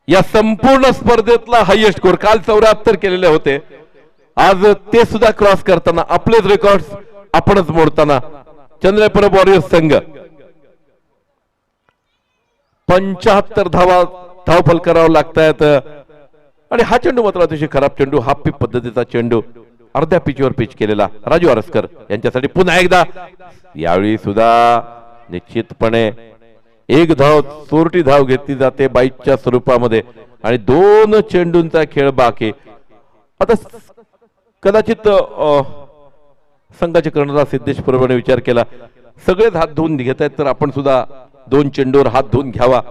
या संपूर्ण स्पर्धेतला हायएस्ट स्कोर काल 74 केलेले होते. आज ते सुद्धा क्रॉस करताना आपलेच रेकॉर्ड आपणच मोडताना चंद्रपूर वॉरियर्स संघ 75 धावफल करावं लागतायत. आणि हा चेंडू मात्र अतिशय खराब चेंडू, हाफ पिच पद्धतीचा चेंडू, अर्ध्या पिचवर पिच केलेला. राजू आरसकर यांच्यासाठी पुन्हा एकदा यावेळी सुद्धा निश्चितपणे एक धाव, चोरटी धाव घेतली जाते बाईकच्या स्वरूपामध्ये, आणि 2 चेंडूंचा खेळ बाकी. आता कदाचित संघाचे कर्णधार सिद्धेश परबने विचार केला, सगळेच हात धुवून घेत आहेत, तर आपण सुद्धा 2 चेंडूवर हात धुवून घ्यावा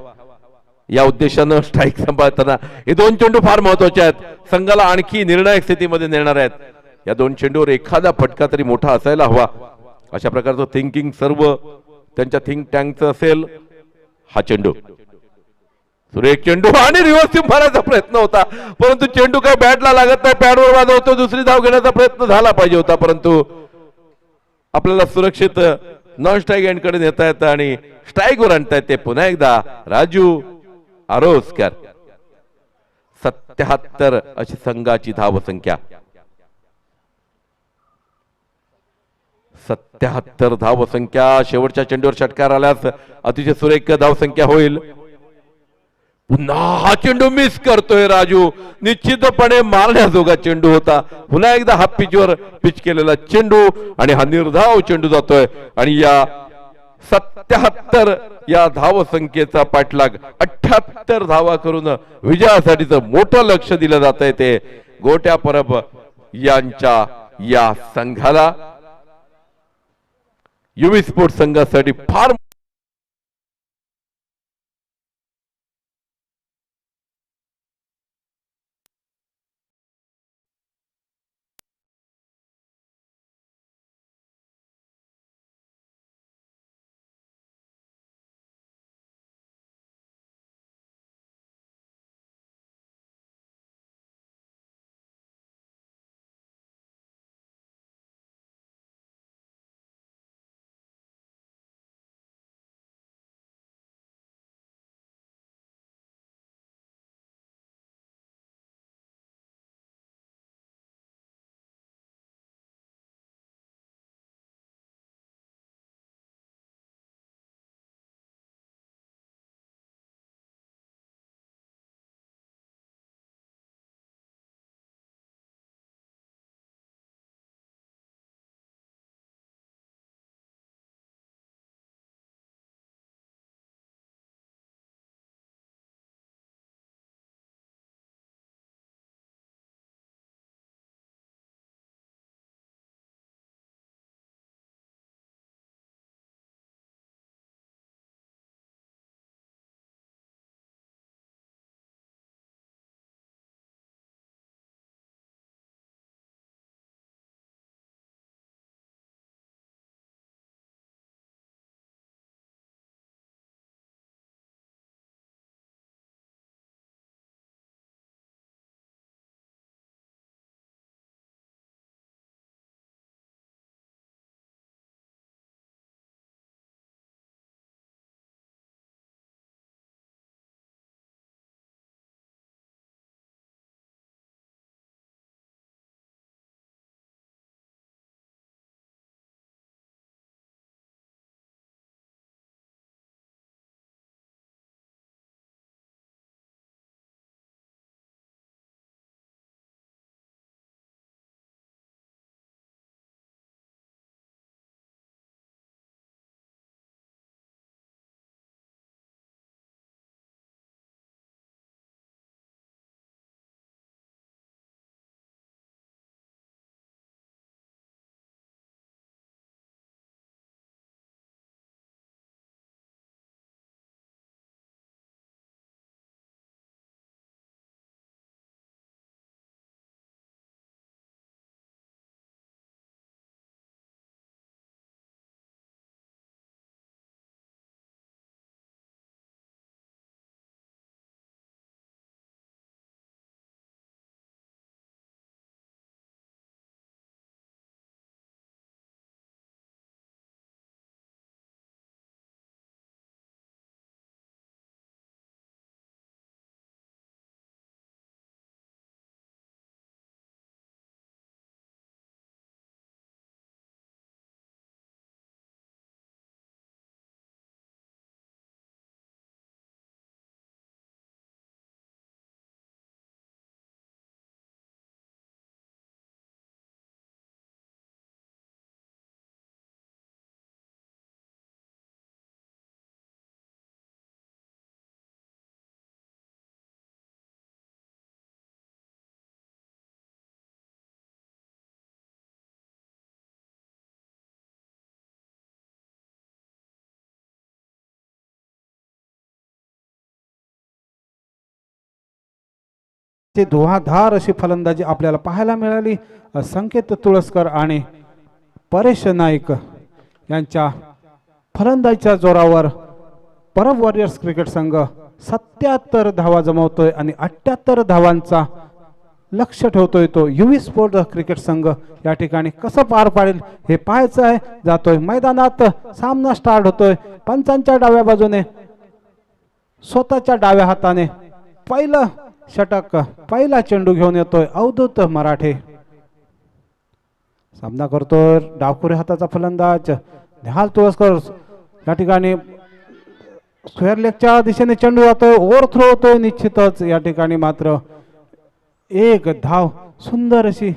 या उद्देशानं स्ट्राईक सांभाळताना. हे 2 चेंडू फार महत्वाचे आहेत, संघाला आणखी निर्णायक स्थितीमध्ये नेणार आहेत. या 2 चेंडूवर एखादा फटका तरी मोठा असायला हवा, अशा प्रकारचं थिंकिंग सर्व त्यांच्या थिंक टँकचं असेल. हा चेंडू सुरेख चेंडू, आणि रिव्हर्स स्विंग मारायचा प्रयत्न होता, परंतु चेंडू काय बॅटला लागत नाही, पॅडवर वाजवतो. दुसरी धाव घेण्याचा प्रयत्न झाला पाहिजे होता, परंतु आपल्याला सुरक्षित नॉन स्ट्राईक एंड कडे नेता येतं आणि स्ट्राईकवर आणता येते पुन्हा एकदा राजू आरोस्कर. 77 अशी संघाची धावसंख्या. 77 धावसंख्या. शेवटच्या चेंडूवर षटकार आल्यास अतिशय सुरेख धावसंख्या होईल. पुन्हा हा चेंडू मिस करतोय राजू, निश्चितपणे मारण्याजोगा चेंडू होता. पुन्हा एकदा हाफ पिचवर पिच केलेला चेंडू, आणि हा निर्धाव चेंडू जातोय. आणि या 77 या धावसंख्येचा पाठलाग 78 धावा करून विजयासाठीचं मोठं लक्ष दिलं जात आहे ते गोट्या परब यांच्या या संघाला. युवी स्पोर्ट्स संघासाठी फार ची धुवाधार अशी फलंदाजी आपल्याला पाहायला मिळाली. संकेत तुळसकर आणि परेश नाईक यांच्या फलंदाजीच्या जोरावर परब वॉरियर्स क्रिकेट संघ 77 धावा जमवतोय आणि 78 धावांचा लक्ष ठेवतोय. तो युवी स्पोर्ट क्रिकेट संघ या ठिकाणी कसं पार पाडेल हे पाहायचं आहे. जातोय मैदानात, सामना स्टार्ट होतोय. पंचांच्या डाव्या बाजूने स्वतःच्या डाव्या हाताने पहिलं षटक, पहिला चेंडू घेऊन येतोय अवधूत मराठे. सामना करतोय डावखुरी हाताचा फलंदाज निहाल तुळसकर. या ठिकाणी स्क्वेअर लेगच्या दिशेने चेंडू जातोय, ओव्हर थ्रो होतोय. निश्चितच या ठिकाणी मात्र एक धाव, सुंदर अशी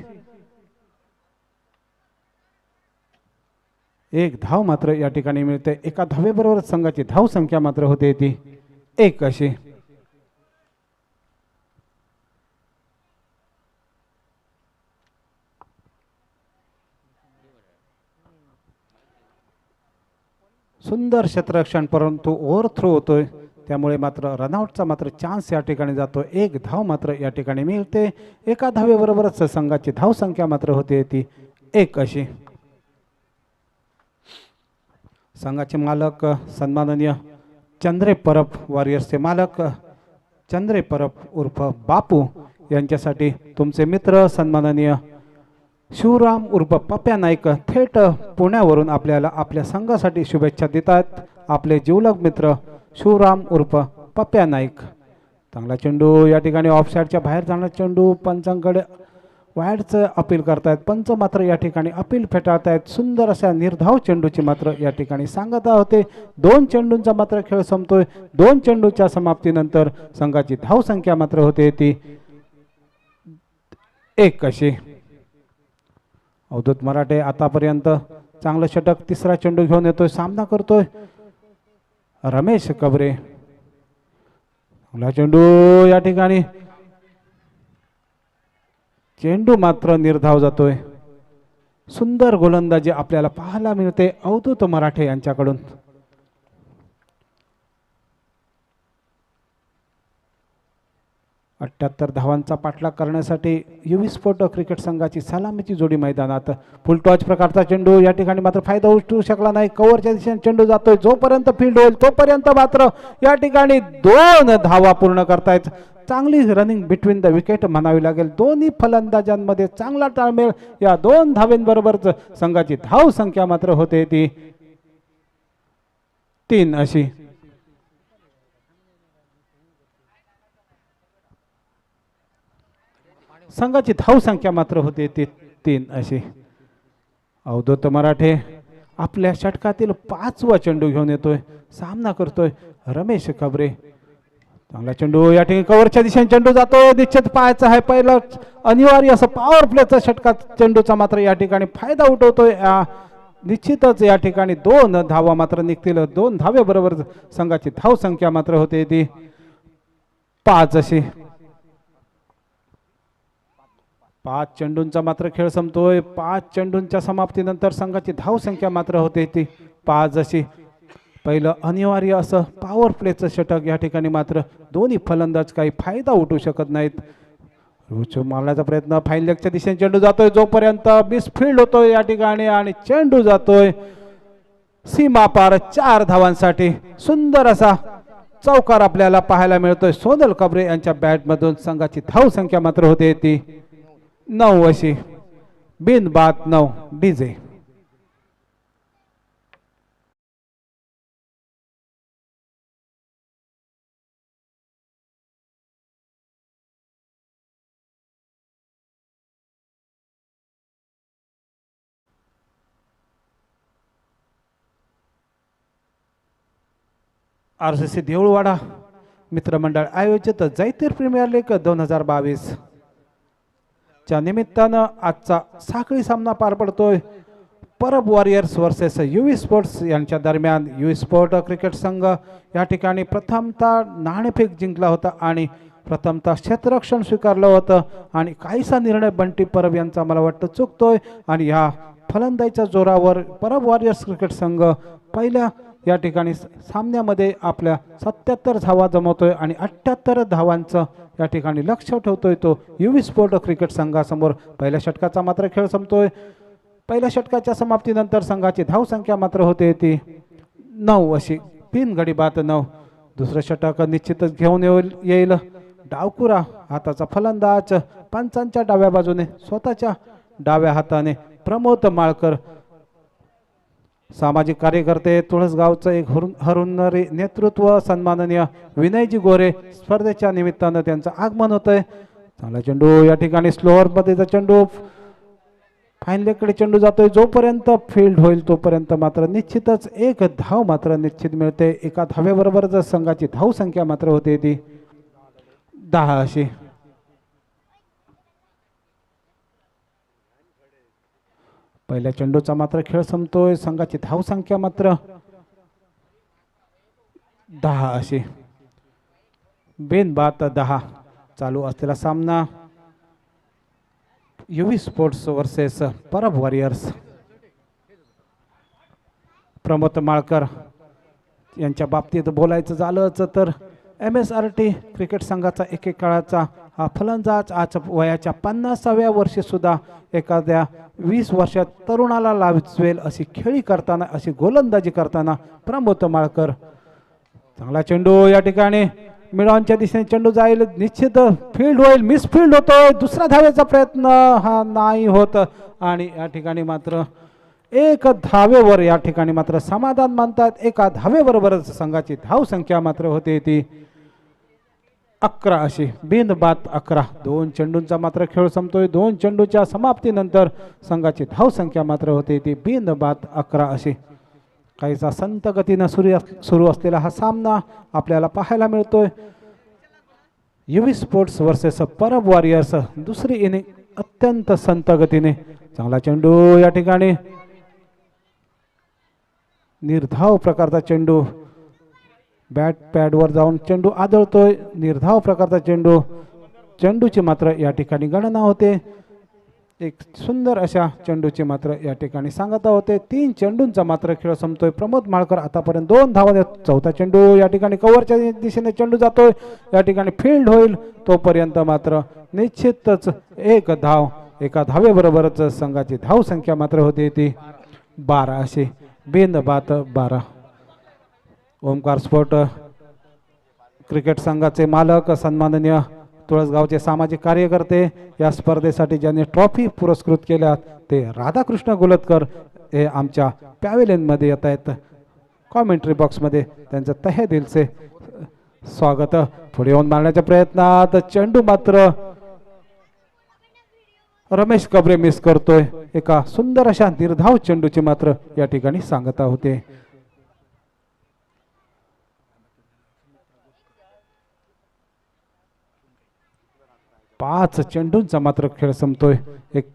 एक धाव मात्र या ठिकाणी मिळते. एका धावेबरोबर संघाची धाव संख्या मात्र होते ती 1 अशी. सुंदर क्षेत्ररक्षण, परंतु ओव्हर थ्रो होतोय, त्यामुळे मात्र रनआउटचा मात्र चान्स या ठिकाणी जातो. एक धाव मात्र या ठिकाणी मिळते. एका धावेबरोबरच संघाची धाव संख्या मात्र होते ती 1 अशी. संघाचे मालक सन्माननीय चंद्रे परब, वॉरियर्सचे मालक चंद्रे परब उर्फ बापू यांच्यासाठी तुमचे मित्र सन्माननीय शिवराम उर्फ पप्प्या नाईक थेट पुण्यावरून आपल्याला आपल्या संघासाठी शुभेच्छा देतात. आपले जिवलग मित्र शिवराम उर्फ पप्प्या नाईक. चांगला चेंडू या ठिकाणी ऑफसाईडच्या बाहेर जाणार चेंडू, पंचांकडे वाईडचं अपील करतायत. पंच मात्र या ठिकाणी अपील फेटाळतायत. सुंदर अशा निर्धाव चेंडूची मात्र या ठिकाणी सांगता होते. 2 चेंडूंचा मात्र खेळ संपतोय. 2 चेंडूच्या समाप्तीनंतर संघाची धाव संख्या मात्र होते ती 1 अशी. अवधूत मराठे आतापर्यंत चांगलं षटक, तिसरा चेंडू घेऊन येतोय. सामना करतोय रमेश कबरे. चेंडू या ठिकाणी चेंडू मात्र निर्धाव जातोय. सुंदर गोलंदाजी आपल्याला पाहायला मिळते अवधूत मराठे यांच्याकडून. अठ्ठ्याहत्तर धावांचा पाठलाग करण्यासाठी युवी स्पोर्ट क्रिकेट संघाची सलामीची जोडी मैदानात. फुल टॉच प्रकारचा चेंडू या ठिकाणी मात्र फायदा उचलू शकला नाही. कव्हरच्या दिशेने चेंडू जातोय. जोपर्यंत फील्ड होईल तोपर्यंत मात्र या ठिकाणी 2 धावा पूर्ण करतायत. चांगली रनिंग बिटवीन द विकेट म्हणावी लागेल. दोन्ही फलंदाजांमध्ये चांगला ताळमेळ. या 2 धावेंबरोबरच संघाची धाव संख्या मात्र होते ती 3 अशी. संघाची धाव संख्या मात्र होते ती 3 अशी. अवधूत मराठे आपल्या षटकातील 5वा चेंडू घेऊन येतोय. सामना करतोय रमेश कबरे. चांगला चेंडू या ठिकाणी कव्हरच्या दिशेने चेंडू जातोय. निश्चित पाहायचा आहे पहिलं अनिवार्य असं पॉवर प्लेचा षटकात चेंडूचा मात्र या ठिकाणी फायदा उठवतोय. निश्चितच या ठिकाणी 2 धावा मात्र निघतील. 2 धावेबरोबर संघाची धाव संख्या मात्र होते ती 5 अशी. 5 चेंडूंचा मात्र खेळ संपतोय. 5 चेंडूंच्या समाप्तीनंतर संघाची धाव संख्या मात्र होते ती 5 अशी. पहिलं अनिवार्य असं पॉवर प्लेचं षटक या ठिकाणी मात्र दोन्ही फलंदाज काही फायदा उठवू शकत नाहीत. रुचू मारण्याचा प्रयत्न, फाईन लेगच्या दिशेने चेंडू जातोय. जोपर्यंत मिसफील्ड होतोय या ठिकाणी आणि चेंडू जातोय सीमा पार 4 धावांसाठी. सुंदर असा चौकार आपल्याला पाहायला मिळतोय सोनल कबरे यांच्या बॅटमधून. संघाची धाव संख्या मात्र होते ती 9 अशी. बिन बात 9 डीजे. RCC देऊळवाडा मित्रमंडळ आयोजित जैतीर प्रीमियर लीग 2022 च्या निमित्तानं आजचा साखळी सामना पार पडतोय. परब वॉरियर्स वर्सेस युवी स्पोर्ट्स यांच्या दरम्यान. युवी स्पोर्ट क्रिकेट संघ या ठिकाणी प्रथमतः नाणेफेक जिंकला होता आणि प्रथमतः क्षेत्ररक्षण स्वीकारलं होतं आणि काहीसा निर्णय बंटी परब यांचा मला वाटतं चुकतोय आणि ह्या फलंदाजीच्या जोरावर परब वॉरियर्स क्रिकेट संघ पहिल्या या ठिकाणी सामन्यामध्ये आपल्या 77 धावा जमवतोय आणि 78 धावांचं या ठिकाणी लक्ष ठेवतोय तो युवी स्पोर्ट क्रिकेट संघासमोर। पहिल्या षटकाचा मात्र खेळ संपतोय। पहिल्या षटकाच्या समाप्तीनंतर संघाची धावसंख्या मात्र होते ती 9 अशी, 3 गडी बाद 9। दुसरं षटक निश्चितच घेऊन येईल डावकुरा हाताचा फलंदाज, पंचांच्या डाव्या बाजूने स्वतःच्या डाव्या हाताने प्रमोद माळकर, सामाजिक कार्यकर्ते तुळसगावचं एक हरुणरी नेतृत्व सन्माननीय विनयजी गोरे स्पर्धेच्या निमित्तानं त्यांचं आगमन होतंय। चांगला चेंडू या ठिकाणी स्लोअर मध्येचा चेंडू फाईनलेकडे चेंडू जातोय, जोपर्यंत फील्ड होईल तोपर्यंत मात्र निश्चितच एक धाव मात्र निश्चित मिळते। एका धावेबरोबर जर संघाची धाव संख्या मात्र होते ती 10 अशी। पहिल्या चेंडूचा मात्र खेळ संपतोय, संघाची धाव संख्या मात्र 10 अशी, बिनबाद 10। चालू असलेला सामना Yuvi Sports versus Parab Warriors. Pramod Malkar यांच्या बाबतीत बोलायचं झालंच तर MSRT क्रिकेट संघाचा एकेकाळाचा हा फलंदाज आज वयाच्या 50व्या वर्षी सुद्धा एखाद्या 20 वर्षात तरुणाला लाजवेल अशी खेळी करताना, अशी गोलंदाजी करताना प्रमोद माळकर। चांगला चेंडू या ठिकाणी मिडॉनच्या दिशेने चेंडू जाईल, निश्चित फील्ड होईल, मिस फील्ड होतोय, दुसरा धावेचा प्रयत्न हा नाही होत आणि या ठिकाणी मात्र एक धावेवर या ठिकाणी मात्र समाधान मानतात। एका धावेबरोबरच संघाची धाव संख्या मात्र होते ती 11 अशी, बिनबाद 11। 2 चेंडूंचा मात्र खेळ संपतोय। 2 चेंडूच्या समाप्तीनंतर संघाची धाव संख्या मात्र होते ती बिनबाद 11 अशी। काहीसा संत गतीने सुरू असलेला हा सामना आपल्याला पाहायला मिळतोय। युवी स्पोर्ट्स वर्सेस परब वॉरियर्स दुसरी इनिंग अत्यंत संत गतीने। चांगला चेंडू या ठिकाणी निर्धाव प्रकारचा चेंडू, बॅट पॅडवर जाऊन चेंडू आदळतोय, निर्धाव प्रकारचा चेंडू, चेंडूची मात्र या ठिकाणी गणना होते। एक सुंदर अशा चेंडूची मात्र या ठिकाणी सांगता होते। 3 चेंडूंचा मात्र खेळ संपतोय। प्रमोद माळकर आतापर्यंत 2 धावा देत, चौथा चेंडू या ठिकाणी कव्हरच्या दिशेने चेंडू जातोय, या ठिकाणी फील्ड होईल तोपर्यंत मात्र निश्चितच एक धाव, एका धावेबरोबरच संघाची धाव संख्या मात्र होती ती 12 अशी, बिनबाद 12। ओमकार स्पोर्ट क्रिकेट संघाचे मालक सन्माननीय तुळसगावचे सामाजिक कार्यकर्ते, या स्पर्धेसाठी ज्यांनी ट्रॉफी पुरस्कृत केल्यात ते राधाकृष्ण गुलतकर हे आमच्या पॅव्हेलियनमध्ये येत आहेत। कॉमेंट्री बॉक्समध्ये त्यांचं तहे दिलचे स्वागत। पुढे येऊन मारण्याच्या प्रयत्नात चेंडू मात्र रमेश कबरे मिस करतोय। एका सुंदर अशा निर्धाव चेंडूची मात्र या ठिकाणी सांगता होते। पाच चेंडूंचा मात्र खेळ संपतोय। एक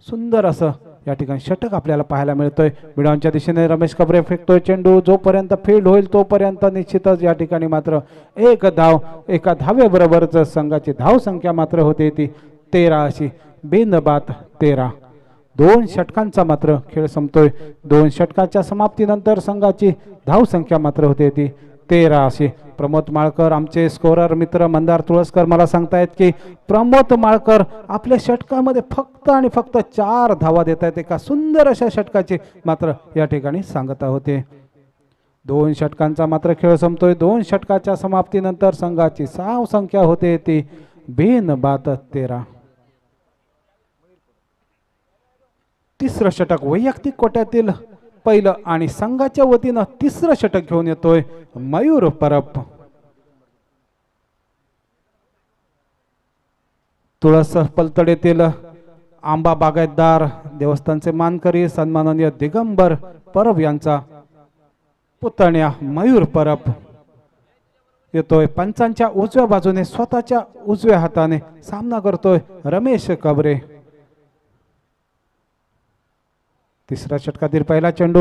सुंदर असं या ठिकाणी षटक आपल्याला पाहायला मिळतोय। मिडॉनच्या दिशेने रमेश कबरे फेकतोय चेंडू, जोपर्यंत फील्ड होईल तोपर्यंत निश्चितच या ठिकाणी मात्र एक धाव, एका धावेबरोबरच संघाची धाव संख्या मात्र होते ती 13 अशी, बिनबाद 13। 2 षटकांचा मात्र खेळ संपतोय। 2 षटकाच्या समाप्तीनंतर संघाची धाव संख्या मात्र होते ती 13 अशी। प्रमोद माळकर आमचे स्कोरर मित्र मंदार तुळसकर मला सांगतायत की प्रमोद माळकर आपल्या षटकामध्ये फक्त आणि फक्त 4 धावा देत आहेत। एका सुंदर अशा षटकाची मात्र या ठिकाणी सांगता होते। 2 षटकांचा मात्र खेळ संपतोय। 2 षटकाच्या समाप्तीनंतर संघाची धाव संख्या होते ती बिनबाद 13। तिसरं षटक वैयक्तिक कोट्यातील पहिलं आणि संघाच्या वतीनं तिसरं षटक घेऊन येतोय मयूर परब। तुळस पलतडेतील आंबा बागायतदार देवस्थानचे मानकरी सन्माननीय दिगंबर परब यांचा पुतण्या मयूर परब येतोय। पंचांच्या उजव्या बाजूने स्वतःच्या उजव्या हाताने सामना करतोय रमेश कबरे। तिसऱ्या षटकातील पहिला चेंडू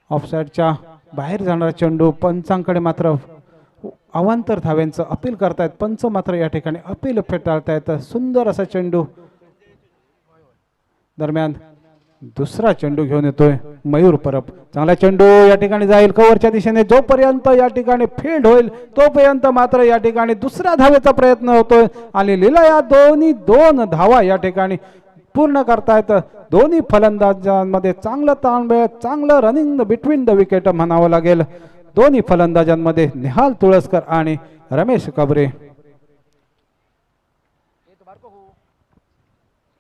ऑफसाइडच्या बाहेर जाणारा चेंडू, पंचांकडे मात्र अवांतर धाव्यांचं अपील करतायत। पंच मात्र या ठिकाणी अपील फेटाळतायत। सुंदर असा चेंडू दरम्यान दुसरा चेंडू घेऊन येतोय मयूर परब. चांगला चेंडू या ठिकाणी जाईल कव्हरच्या दिशेने. जोपर्यंत या ठिकाणी फील्ड होईल तोपर्यंत मात्र या ठिकाणी दुसऱ्या धावेचा प्रयत्न होतोय आणि लीला या दोन धावा या ठिकाणी पूर्ण करतायत. दोन्ही फलंदाजांमध्ये चांगलं ताळमेळ, चांगलं रनिंग बिटवीन द विकेट म्हणावं लागेल. दोन्ही फलंदाजांमध्ये निहाल तुळसकर आणि रमेश कबरे.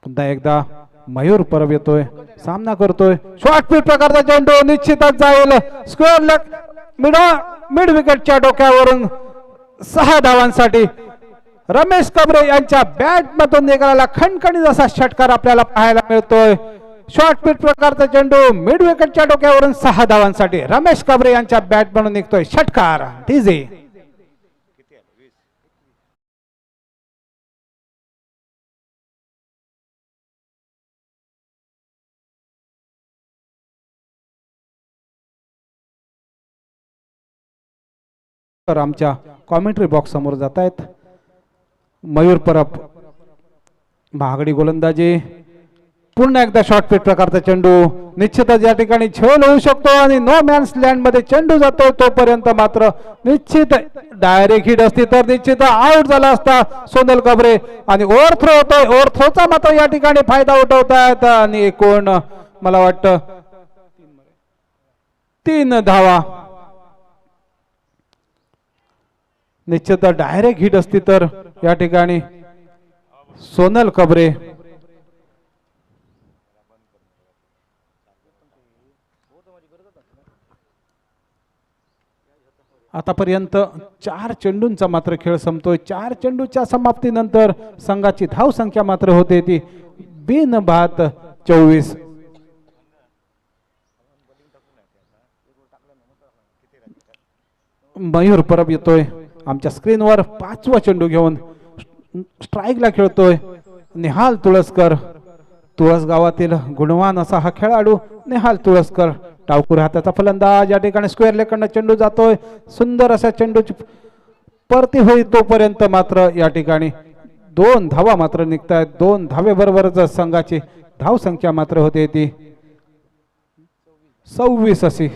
पुन्हा एकदा मयूर परब येतोय, सामना करतोय. शॉर्ट पिच प्रकारचा चेंडू निश्चितच जाईल स्क्वेअर लेग मिड विकेटच्या डोक्यावरून 6 धावांसाठी रमेश कबरे यांच्या बॅट मधून निघालेला खणखणीत असा षटकार आपल्याला पाहायला मिळतोय. शॉर्ट पिच प्रकारचा चेंडू मिड विकेटच्या डोक्यावरून 6 धावांसाठी रमेश कबरे यांच्या बॅट मधून निघतोय षटकार. डीजे आमच्या कॉमेंट्री बॉक्स समोर जात आहेत. मयूर परब महागडी गोलंदाजी. पुन्हा एकदा शॉर्ट पिच प्रकारचा चेंडू निश्चितच या ठिकाणी झेल होऊ शकतो आणि नो मॅन्स लँड मध्ये चेंडू जातो तोपर्यंत मात्र निश्चित डायरेक्ट हिट असती तर निश्चित आउट झाला असता सोनल कबरे. आणि ओव्हरथ्रो होतोय. ओव्हरथ्रोचा मात्र या ठिकाणी फायदा उठवतायत आणि एकूण मला वाटतं 3 धावा. निश्चित डायरेक्ट हिट असती तर या ठिकाणी सोनल कबरे. आतापर्यंत 4 चेंडूंचा मात्र खेळ संपतोय. 4 चेंडूच्या समाप्तीनंतर संघाची धाव संख्या मात्र होते ती बिनबाद 24. मयूर परब येतोय आमच्या स्क्रीनवर 5वा चेंडू घेऊन. स्ट्राईकला खेळतोय निहाल तुळसकर. तुळस गावातील गुणवान असा हा खेळाडू निहाल तुळसकर. टावकूर हाताचा फलंदाज या ठिकाणी स्क्वेअर लेगकडनं चेंडू जातोय. सुंदर अशा चेंडूची परती होईल तोपर्यंत मात्र या ठिकाणी 2 धावा मात्र निघतायत. 2 धावेबरोबरच संघाची धाव संख्या मात्र होते ती 26 अशी.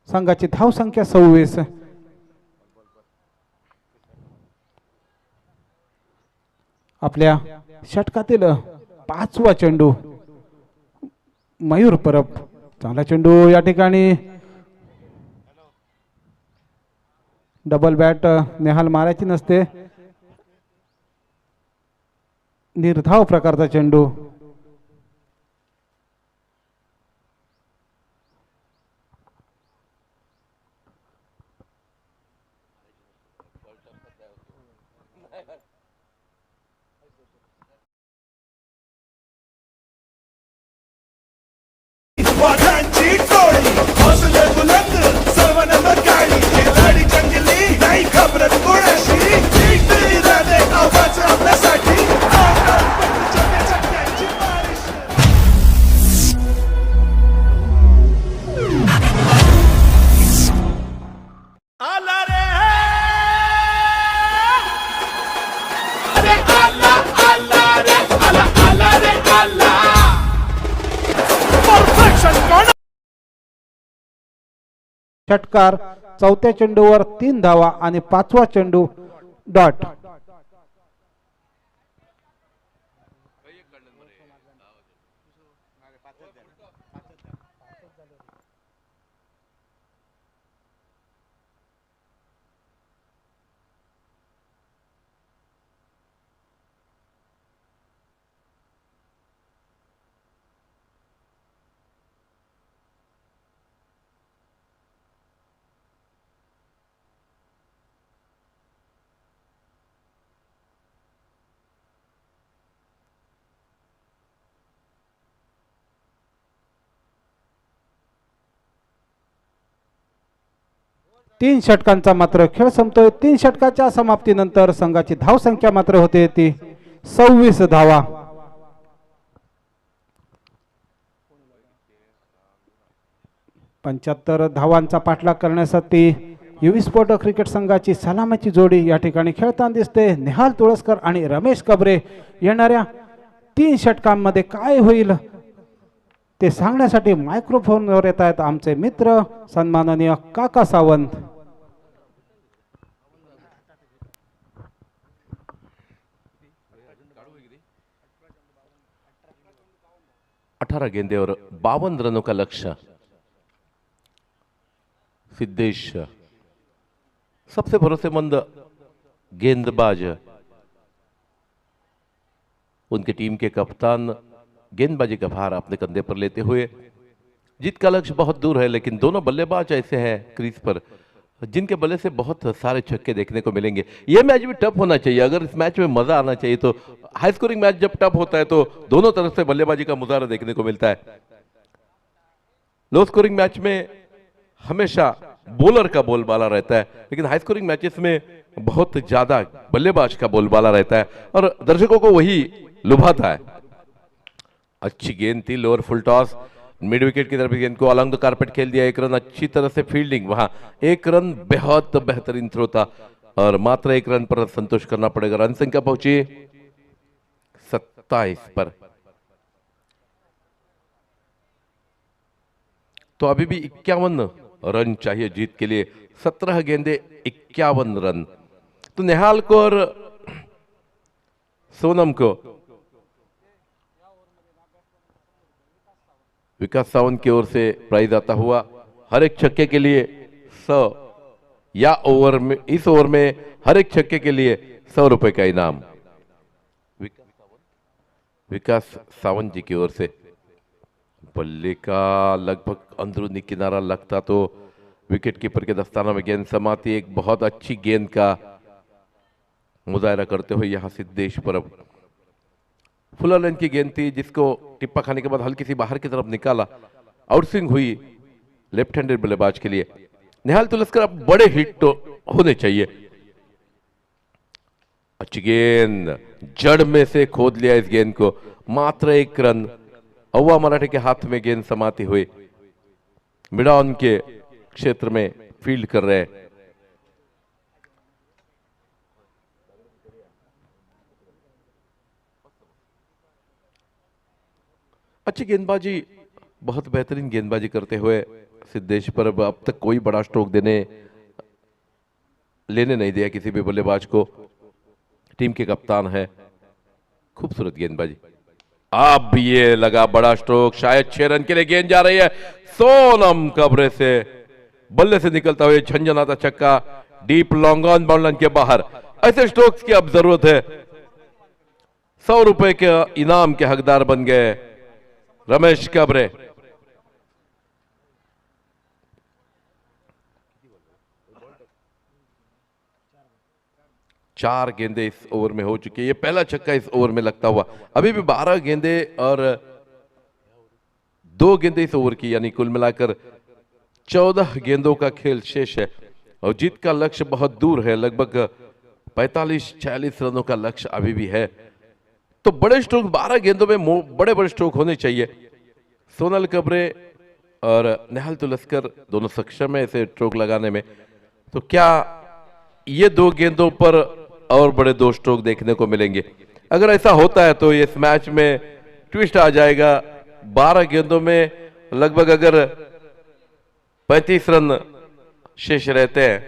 संघाची धाव संख्या 26. आपल्या षटकातील 5वा चेंडू मयूर परब. चांगला चेंडू या ठिकाणी डबल बॅट नेहाल मारायची नसते. निर्धाव प्रकारचा चेंडू. वाघांची टोळी हौसले बुलंद सर्वांना गाडी खिलाडी जंगली नाही घाबरत कोणाशी. एक राधे आवाज आपल्यासाठी आला रे आला आला रे आला आला रे आला. षटकार. 4थ्या चेंडूवर 3 धावा आणि 5वा चेंडू डॉट. तीन षटकांचा मात्र खेळ संपतोय. 3 षटकाच्या समाप्तीनंतर संघाची धाव संख्या मात्र होते ती 26 धावा. पंच्याहत्तर धावांचा पाठलाग करण्यासाठी युवी स्पोर्ट क्रिकेट संघाची सलामीची जोडी या ठिकाणी खेळताना दिसते. निहाल तुळसकर आणि रमेश कबरे. येणाऱ्या 3 षटकांमध्ये काय होईल ते सांगण्यासाठी मायक्रोफोनवर येत आहेत आमचे मित्र सन्माननीय काका सावंत. 18 गेंदे और 52 रनों का लक्ष्य. सिद्धेश सबसे भरोसेमंद गेंदबाज, उनकी टीम के कप्तान गेंदबाजी का भार अपने कंधे पर लेते हुए. जीत का लक्ष्य बहुत दूर है, लेकिन दोनों बल्लेबाज ऐसे हैं क्रीज पर जिनके बल्ले से बहुत सारे छक्के देखने को मिलेंगे. यह मैच भी टफ होना चाहिए. अगर इस मैच में मजा आना चाहिए तो हाई स्कोरिंग मैच जब टफ होता है तो दोनों तरफ से बल्लेबाजी का मुजाहरा देखने को मिलता है. लो स्कोरिंग मैच में हमेशा बॉलर का बोलबाला रहता है, लेकिन हाई स्कोरिंग मैचेस में बहुत ज्यादा बल्लेबाज का बोलबाला रहता है और दर्शकों को वही लुभाता है. अच्छी गेंद थी, लोअर फुल टॉस, मिड विकेट की तरफ गेंद को अलॉन्ग द कारपेट खेल दिया. 1 रन, अच्छी तरह से फील्डिंग, वहां 1 रन बहुत बेहतरीन थ्रो था और मात्र 1 रन पर संतोष करना पड़ेगा. रन संख्या पहुंची 27 पर. तो अभी भी 51 रन चाहिए जीत के लिए. 17 गेंदे 51 रन. तो निहाल को और सोनम को विकास सावंत की ओर से प्राइज आता हुआ. हर एक छक्के के लिए 100 या ओवर में, इस ओवर में हर एक छक्के के लिए 100 रुपए का इनाम विकास सावंत जी की ओर से. बल्ले का लगभग अंदरूनी किनारा लगता तो विकेट कीपर के दस्ताना में गेंद समाती. एक बहुत अच्छी गेंद का मुजाहरा करते हुए यहां सिद्धेश परब. फुलर लेंथ की गेंद थी जिसको टिप्पा खाने के बाद हल्की सी बाहर की तरफ निकाला. आउटस्विंग हुई लेफ्ट हैंडेड बल्लेबाज के लिए. निहाल तुलस्कर अब बड़े हिट तो होने चाहिए. अच्छी गेंद, जड़ में से खोद लिया इस गेंद को. मात्र 1 रन. अव्वा मराठे के हाथ में गेंद समाती हुई. मिड ऑन के क्षेत्र में फील्ड कर रहे हैं. अच्छी गेंदबाजी, बहुत बेहतरीन गेंदबाजी करते हुए सिद्धेश पर अब तक कोई बड़ा स्ट्रोक लेने नहीं दिया किसी भी बल्लेबाज को. टीम के कप्तान है. खूबसूरत गेंदबाजी. अब ये लगा बड़ा स्ट्रोक, शायद 6 रन के लिए गेंद जा रही है. सोनम कब्रे से बल्ले से निकलता हुआ झंझनाता छक्का डीप लॉन्ग ऑन बाउंड के बाहर. ऐसे स्ट्रोक्स की अब जरूरत है. 100 रुपए के इनाम के हकदार बन गए रमेश कब्रे. चार गेंदे इस ओवर में हो चुकी है. ये पहला छक्का इस ओवर में लगता हुआ. अभी भी 12 गेंदे और 2 गेंदे इस ओवर की, यानी कुल मिलाकर 14 गेंदों का खेल शेष है और जीत का लक्ष्य बहुत दूर है. लगभग 45-46 रनों का लक्ष्य अभी भी है. तो बड़े स्ट्रोक 12 गेंदों में बड़े बड़े स्ट्रोक होने चाहिए. सोनल कब्रे और निहाल तुलस्कर दोनों सक्षम है इसे स्ट्रोक लगाने में. तो क्या ये 2 गेंदों पर और बड़े 2 स्ट्रोक देखने को मिलेंगे? अगर ऐसा होता है तो इस मैच में ट्विस्ट आ जाएगा. 12 गेंदों में लगभग अगर 35 रन शेष रहते हैं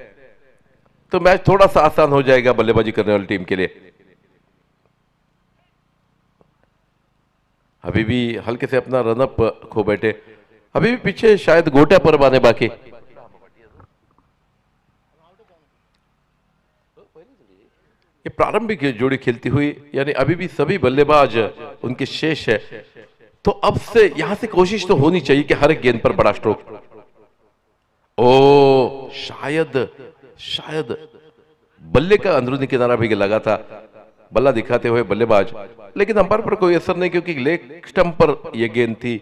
तो मैच थोड़ा सा आसान हो जाएगा बल्लेबाजी करने वाली टीम के लिए. अभी भी हल्के से अपना रनअप खो बैठे. अभी भी पीछे शायद गोटा पर आने बाकी. ये प्रारंभिक जोड़ी खेलती हुई, यानी अभी भी सभी बल्लेबाज उनके शेष है. तो अब से यहां से कोशिश तो होनी चाहिए कि हर एक गेंद पर बड़ा स्ट्रोक. ओ शायद बल्ले का अंदरूनी किनारा भी लगा था बल्ला दिखाते हुए बल्लेबाज, लेकिन अंपायर पर कोई असर नहीं क्योंकि लेग स्टंप पर यह गेंद थी.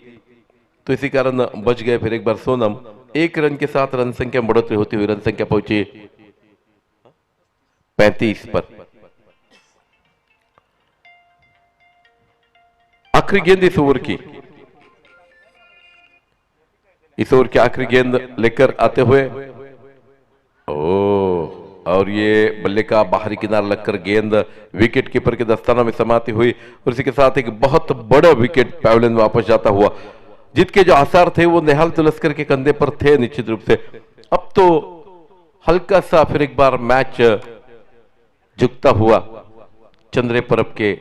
तो इसी कारण बच गए फिर एक बार सोनम. 1 रन के साथ रन संख्या में बढ़ोतरी होती हुई रन संख्या पहुंची 35 पर. आखिरी गेंद इस ओवर की. इस ओवर की आखिरी गेंद लेकर आते हुए और ये बल्ले का बाहरी किनारा लगकर गेंद विकेट कीपर के दस्ताना में समाती हुई और इसी के साथ एक बहुत बड़ा विकेट पैवेलियन में वापस जाता हुआ. जीत के जो आसार थे वो नेहाल तुलस्कर के कंधे पर थे निश्चित रूप से। अब तो हल्का सा फिर एक बार मैच झुकता हुआ चंद्रे परब के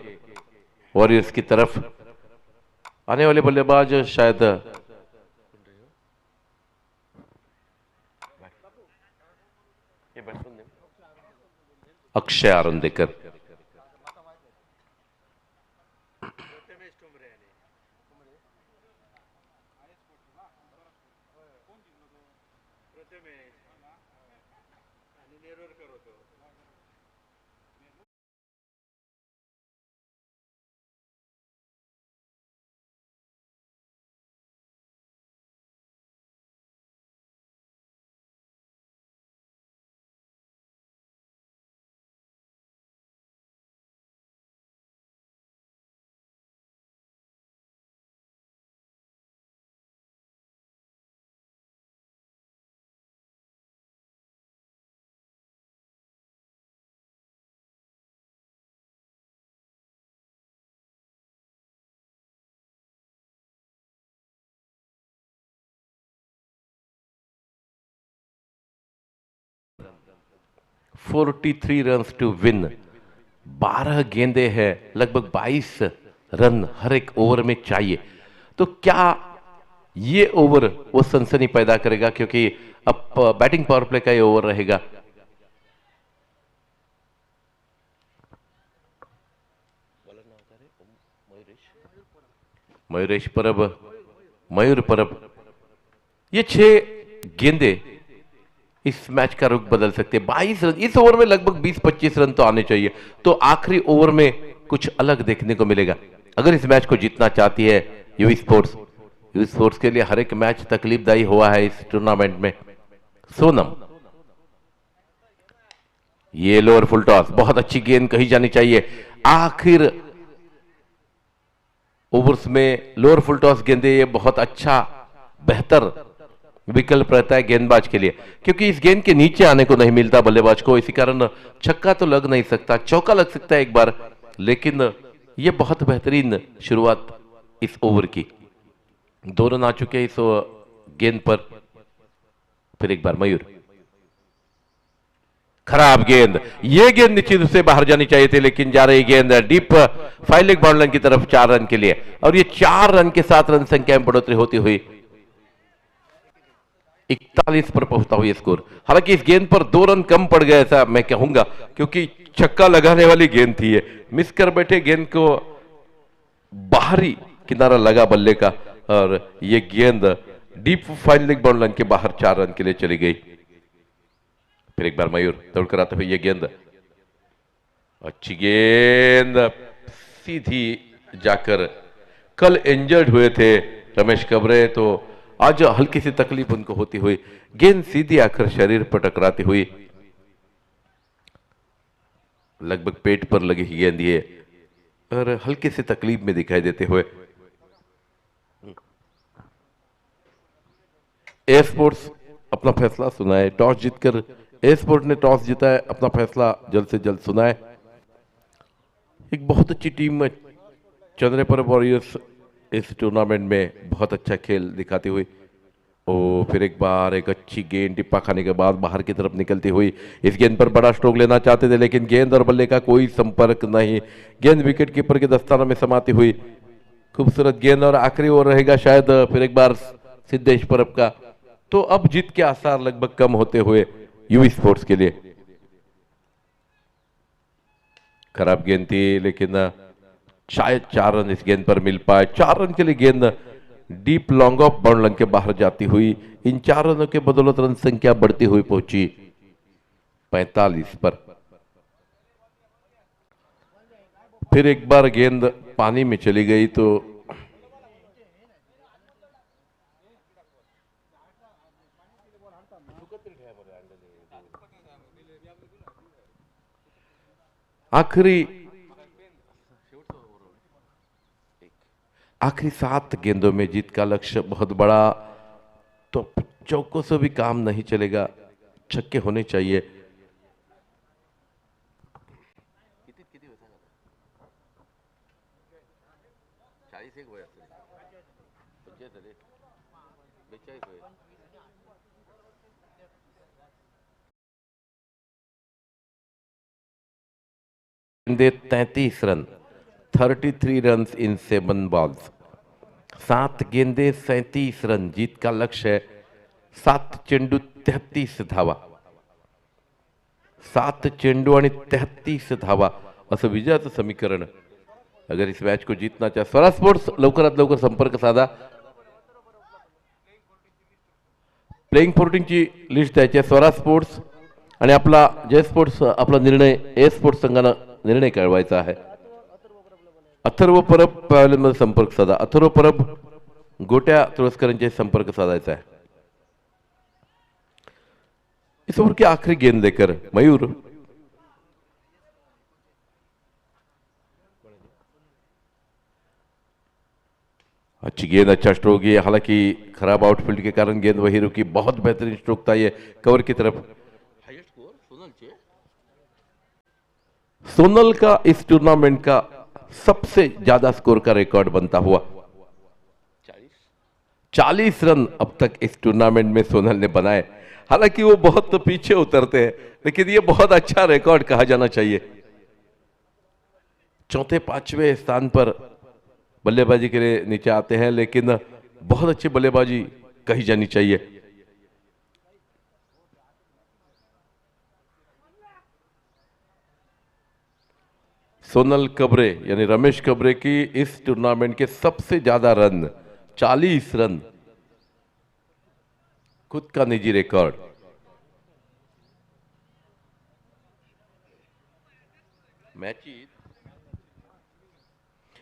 वॉरियर्स की तरफ। आने वाले बल्लेबाज शायद Akshay Arandekar. Forty 43 run to win. 12 गेंदे हैं, लगभग 22 रन हर एक ओवर में चाहिए। तो क्या ये ओवर वो सनसनी पैदा करेगा, क्योंकि अब बैटिंग पावर प्ले का ये ओवर रहेगा। मयूरेश परब, मयूर परब, ये 6 गेंदे इस मैच का रुख बदल सकते हैं। 22 रन इस ओवर में, लगभग 20-25 रन तो आने चाहिए। तो आखिरी ओवर में कुछ अलग देखने को मिलेगा। अगर इस मैच को जीतना चाहती है यूवी स्पोर्ट्स के लिए हर एक मैच तकलीफदायी हुआ है इस टूर्नामेंट में। सोनम, ये लोअर फुल टॉस, बहुत अच्छी गेंद कही जानी चाहिए। आखिर ओवर्स में लोअर फुल टॉस गेंदे, ये बहुत अच्छा बेहतर विकल्प रहता है गेंदबाज के लिए, क्योंकि इस गेंद के नीचे आने को नहीं मिलता बल्लेबाज को। इसी कारण छक्का तो लग नहीं सकता, चौका लग सकता है एक बार, लेकिन यह बहुत बेहतरीन शुरुआत इस ओवर की। 2 रन आ चुके हैं इस गेंद पर। फिर एक बार मयूर, खराब गेंद, यह गेंद निश्चित रूप से बाहर जानी चाहिए थी, लेकिन जा रही गेंद डीप 5 लेग बाउंड्री की तरफ 4 रन के लिए। और ये 4 रन के साथ रन संख्या में बढ़ोतरी होती हुई 41 पर पहुंचता हुआ स्कोर। हालांकि इस गेंद पर 2 रन कम पड़ गए ऐसा मैं कहूंगा, क्योंकि छक्का लगाने वाली गेंद थी ये। मिस कर बैठे, गेंद को बाहरी किनारा लगा बल्ले का, और ये गेंद डीप 5 लेग बाउंड्री के बाहर 4 रन के लिए चली गई। फिर एक बार मयूर दौड़कर आते हुए ये गेंद, अच्छी गेंद, सीधी जाकर, कल इंजर्ड हुए थे रमेश कबरे, तो आज हल्की सी तकलीफ उनको होती हुई गेंद सीधी आकर शरीर पर टकराती हुई, लगभग पेट पर लगी गेंद ये, और हल्की सी तकलीफ में दिखाई देते हुए ए स्पोर्ट्स अपना फैसला सुनाए। टॉस जीतकर ए स्पोर्ट ने टॉस जीता है, अपना फैसला जल्द से जल्द सुनाए। एक बहुत अच्छी टीम में चंद्रे परब वॉरियर्स इस टूर्नामेंट में बहुत अच्छा खेल दिखाती हुई। ओ फिर एक बार एक अच्छी गेंद टिप्पा खाने के बाद बाहर की तरफ निकलती हुई। इस गेंद पर बड़ा स्ट्रोक लेना चाहते थे, लेकिन गेंद और बल्ले का कोई संपर्क नहीं। गेंद विकेट कीपर के दस्तानों में समाती हुई। खूबसूरत गेंद, और आखिरी ओवर रहेगा शायद फिर एक बार सिद्धेश परब का। तो अब जीत के आसार लगभग कम होते हुए यूवी स्पोर्ट्स के लिए। खराब गेंद थी, लेकिन शायद 4 रन इस गेंद पर मिल पाए। 4 रन के लिए गेंद डीप लॉन्ग ऑफ बाउंड्री के बाहर जाती हुई। इन 4 रनों के बदौलत रन संख्या बढ़ती हुई पहुंची 45 पर। फिर एक बार गेंद पानी में चली गई, तो आखिरी 7 गेंदों में जीत का लक्ष्य बहुत बड़ा, तो चौकों से भी काम नहीं चलेगा, छक्के होने चाहिए। किती गेंदे 33 रन, 33 रन इन 7 बॉल्स। 7 गेंदे 37 रन, जीत का लक्ष्य है। 7 चेंडू 33 धावा, 7 चेंडू आणि 33 धावा असं विजयाचं समीकरण अगर इस मॅच को जीतना चाहे। स्वरा स्पोर्ट्स लवकरात लवकर संपर्क साधा। प्लेइंग 14 ची लिस्ट द्यायची आहे स्वरा स्पोर्ट्स आणि आपला जय स्पोर्ट्स आपला निर्णय ए स्पोर्ट्स संघानं निर्णय कळवायचा आहे। अथर्व परब पॅव्हलियनमध्ये संपर्क साधा। अथर्व परब गोट्या तुळसकरांचे संपर्क साधायचा है। इस ओवर की आखिरी गेंद लेकर मयूर अच्छी गेंद, अच्छा स्ट्रोक। ये हालांकि खराब आउटफील्ड के कारण गेंद वही रुकी। बहुत बेहतरीन स्ट्रोक था ये कवर की तरफ। सोनल का इस टूर्नामेंट का सबसे ज्यादा स्कोर का रिकॉर्ड बनता हुआ 40 रन अब तक इस टूर्नामेंट में सोनल ने बनाए। हालांकि वो बहुत तो पीछे उतरते हैं, लेकिन ये बहुत अच्छा रिकॉर्ड कहा जाना चाहिए। चौथे पांचवें स्थान पर बल्लेबाजी के लिए नीचे आते हैं, लेकिन बहुत अच्छी बल्लेबाजी कही जानी चाहिए। सोनल कबरे यानी रमेश कबरे की इस टूर्नामेंट के सबसे ज्यादा रन 40 रन, खुद का निजी रिकॉर्ड। मैच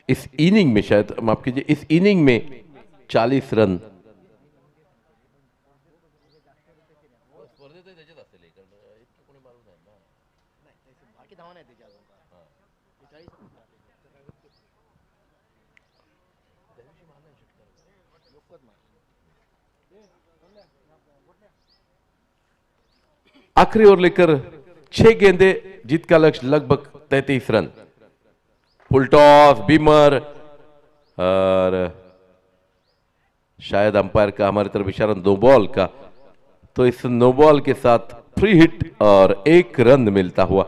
इस इनिंग में, शायद माफ कीजिए, इस इनिंग में 40 रन। आखिरी ओवर लेकर 6 गेंदे, जीत का लक्ष्य लगभग 33 रन। फुल टॉस, बीमर और शायद अंपायर का हमारी तरफ इशारा नो बॉल का, तो इस नो बॉल के साथ फ्री हिट और 1 रन मिलता हुआ।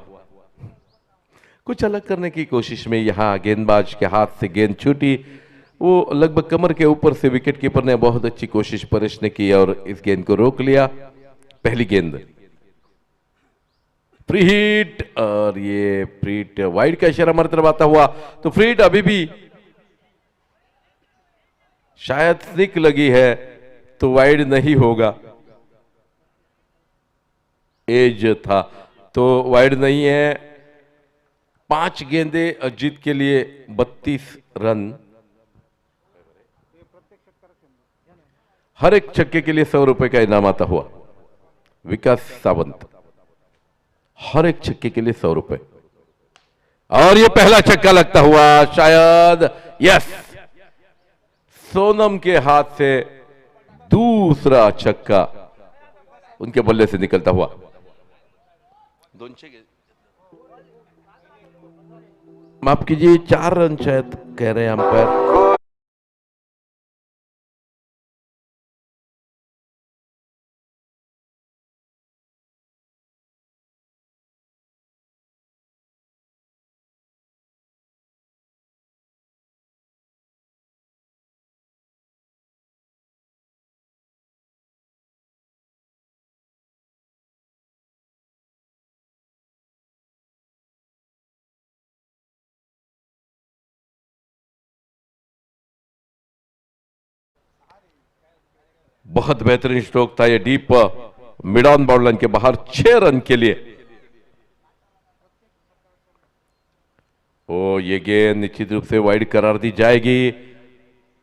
कुछ अलग करने की कोशिश में यहां गेंदबाज के हाथ से गेंद छूटी, वो लगभग कमर के ऊपर से। विकेट कीपर ने बहुत अच्छी कोशिश परेश ने की और इस गेंद को रोक लिया। पहली गेंद फ्री हिट और ये फ्री हिट वाइड का इशारा हमारी तरफ आता हुआ, तो फ्री हिट अभी भी शायद स्निक लगी है तो वाइड नहीं होगा। एज था तो वाइड नहीं है। 5 गेंदे जीत के लिए 32 रन। हर एक छक्के के लिए 100 रुपए का इनाम आता हुआ। विकास सावंत, हर एक छक्के के लिए 100 रुपए। और ये पहला छक्का लगता हुआ, शायद यस, सोनम के हाथ से दूसरा छक्का उनके बल्ले से निकलता हुआ। माफ कीजिए, 4 रन शायद कह रहे हैं अंपायर। बहुत बेहतरीन स्ट्रोक था ये, deep mid on bound line के बाहर 6 रन के लिए। ओ ये गेंद निश्चित रूप से वाइड करार दी जाएगी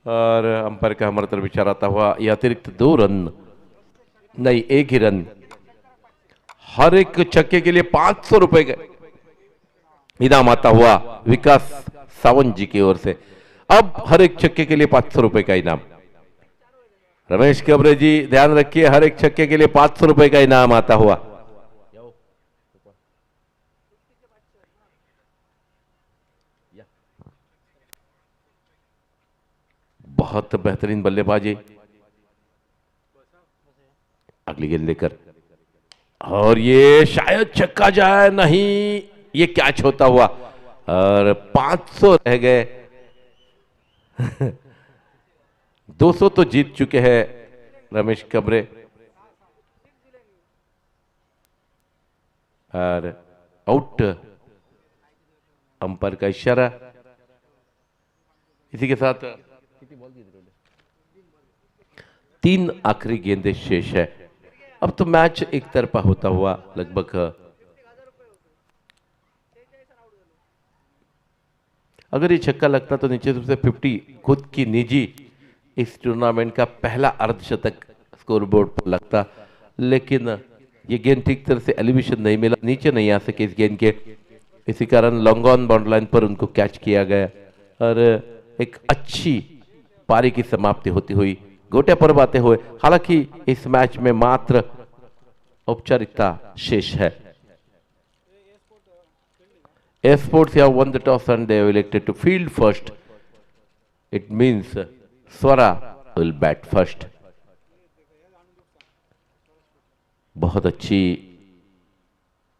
और अंपायर का हमारे तरफ इशारा आता हुआ। ये अतिरिक्त 2 रन नहीं, 1 ही रन। हर एक छक्के के लिए 500 रुपए का इनाम आता हुआ विकास सावंत जी की ओर से। अब हर एक छक्के के लिए 500 रुपए का इनाम। रमेश कबरे जी ध्यान रखिए, हर एक छक्के के लिए 500 रुपए का इनाम आता हुआ। बहुत बेहतरीन बल्लेबाजी। अगली गेंद लेकर, और ये शायद छक्का जाए, नहीं, ये कैच होता हुआ और 500 रह गए। 200 तो जीत चुके हैं रमेश कबरे। और आउट, अंपायर का इशारा। इसी के साथ 3 आखिरी गेंदें शेष है। अब तो मैच एक तरफा होता हुआ लगभग, अगर ये छक्का लगता तो निश्चित रूप से 50 खुद की निजी इस टूर्नामेंट का पहला अर्धशतक स्कोरबोर्ड पर लगता, लेकिन ये गेंद ठीक तरह से एलिवेशन नहीं मिला, नीचे नहीं आ सके इस गेंद के, इसी कारण लॉन्ग ऑन बाउंड लाइन पर उनको कैच किया गया और एक अच्छी पारी की समाप्ति होती हुई गोटे पर आते हुए। हालांकि इस मैच में मात्र औपचारिकता शेष है। A Sports have won the toss and they have elected to field first. It means Swara will bat first. बहुत अच्छी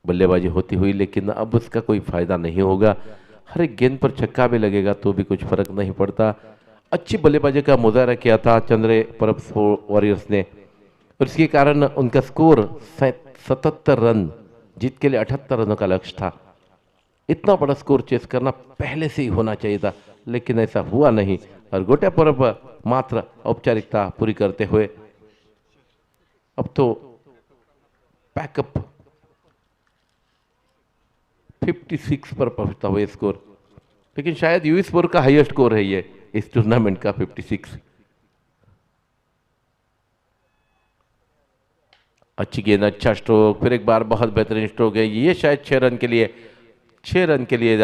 बल्लेबाजी होती हुई, लेकिन अब उसका कोई फायदा नहीं होगा। हर एक गेंद पर छक्का भी लगेगा तो भी कुछ फर्क नहीं पड़ता। अच्छी बल्लेबाजी का मुजाहरा किया था चंद्रे परब वॉरियर्स ने, और इसके कारण उनका स्कोर 77 रन, जीत के लिए 78 रनों का लक्ष्य था। इतना बड़ा स्कोर चेस करना पहले से ही होना चाहिए था, लेकिन ऐसा हुआ नहीं और गोटे परब मात्र औपचारिकता पूरी करते हुए अब तो पैकअप 56 पर पहुंचता हुआ स्कोर, लेकिन शायद यूएस स्कोर का हाईएस्ट स्कोर है ये इस टूर्नामेंट का 56। अच्छी गेंद, अच्छा स्ट्रोक, फिर एक बार बहुत बेहतरीन स्ट्रोक है, ये शायद 6 रन के लिए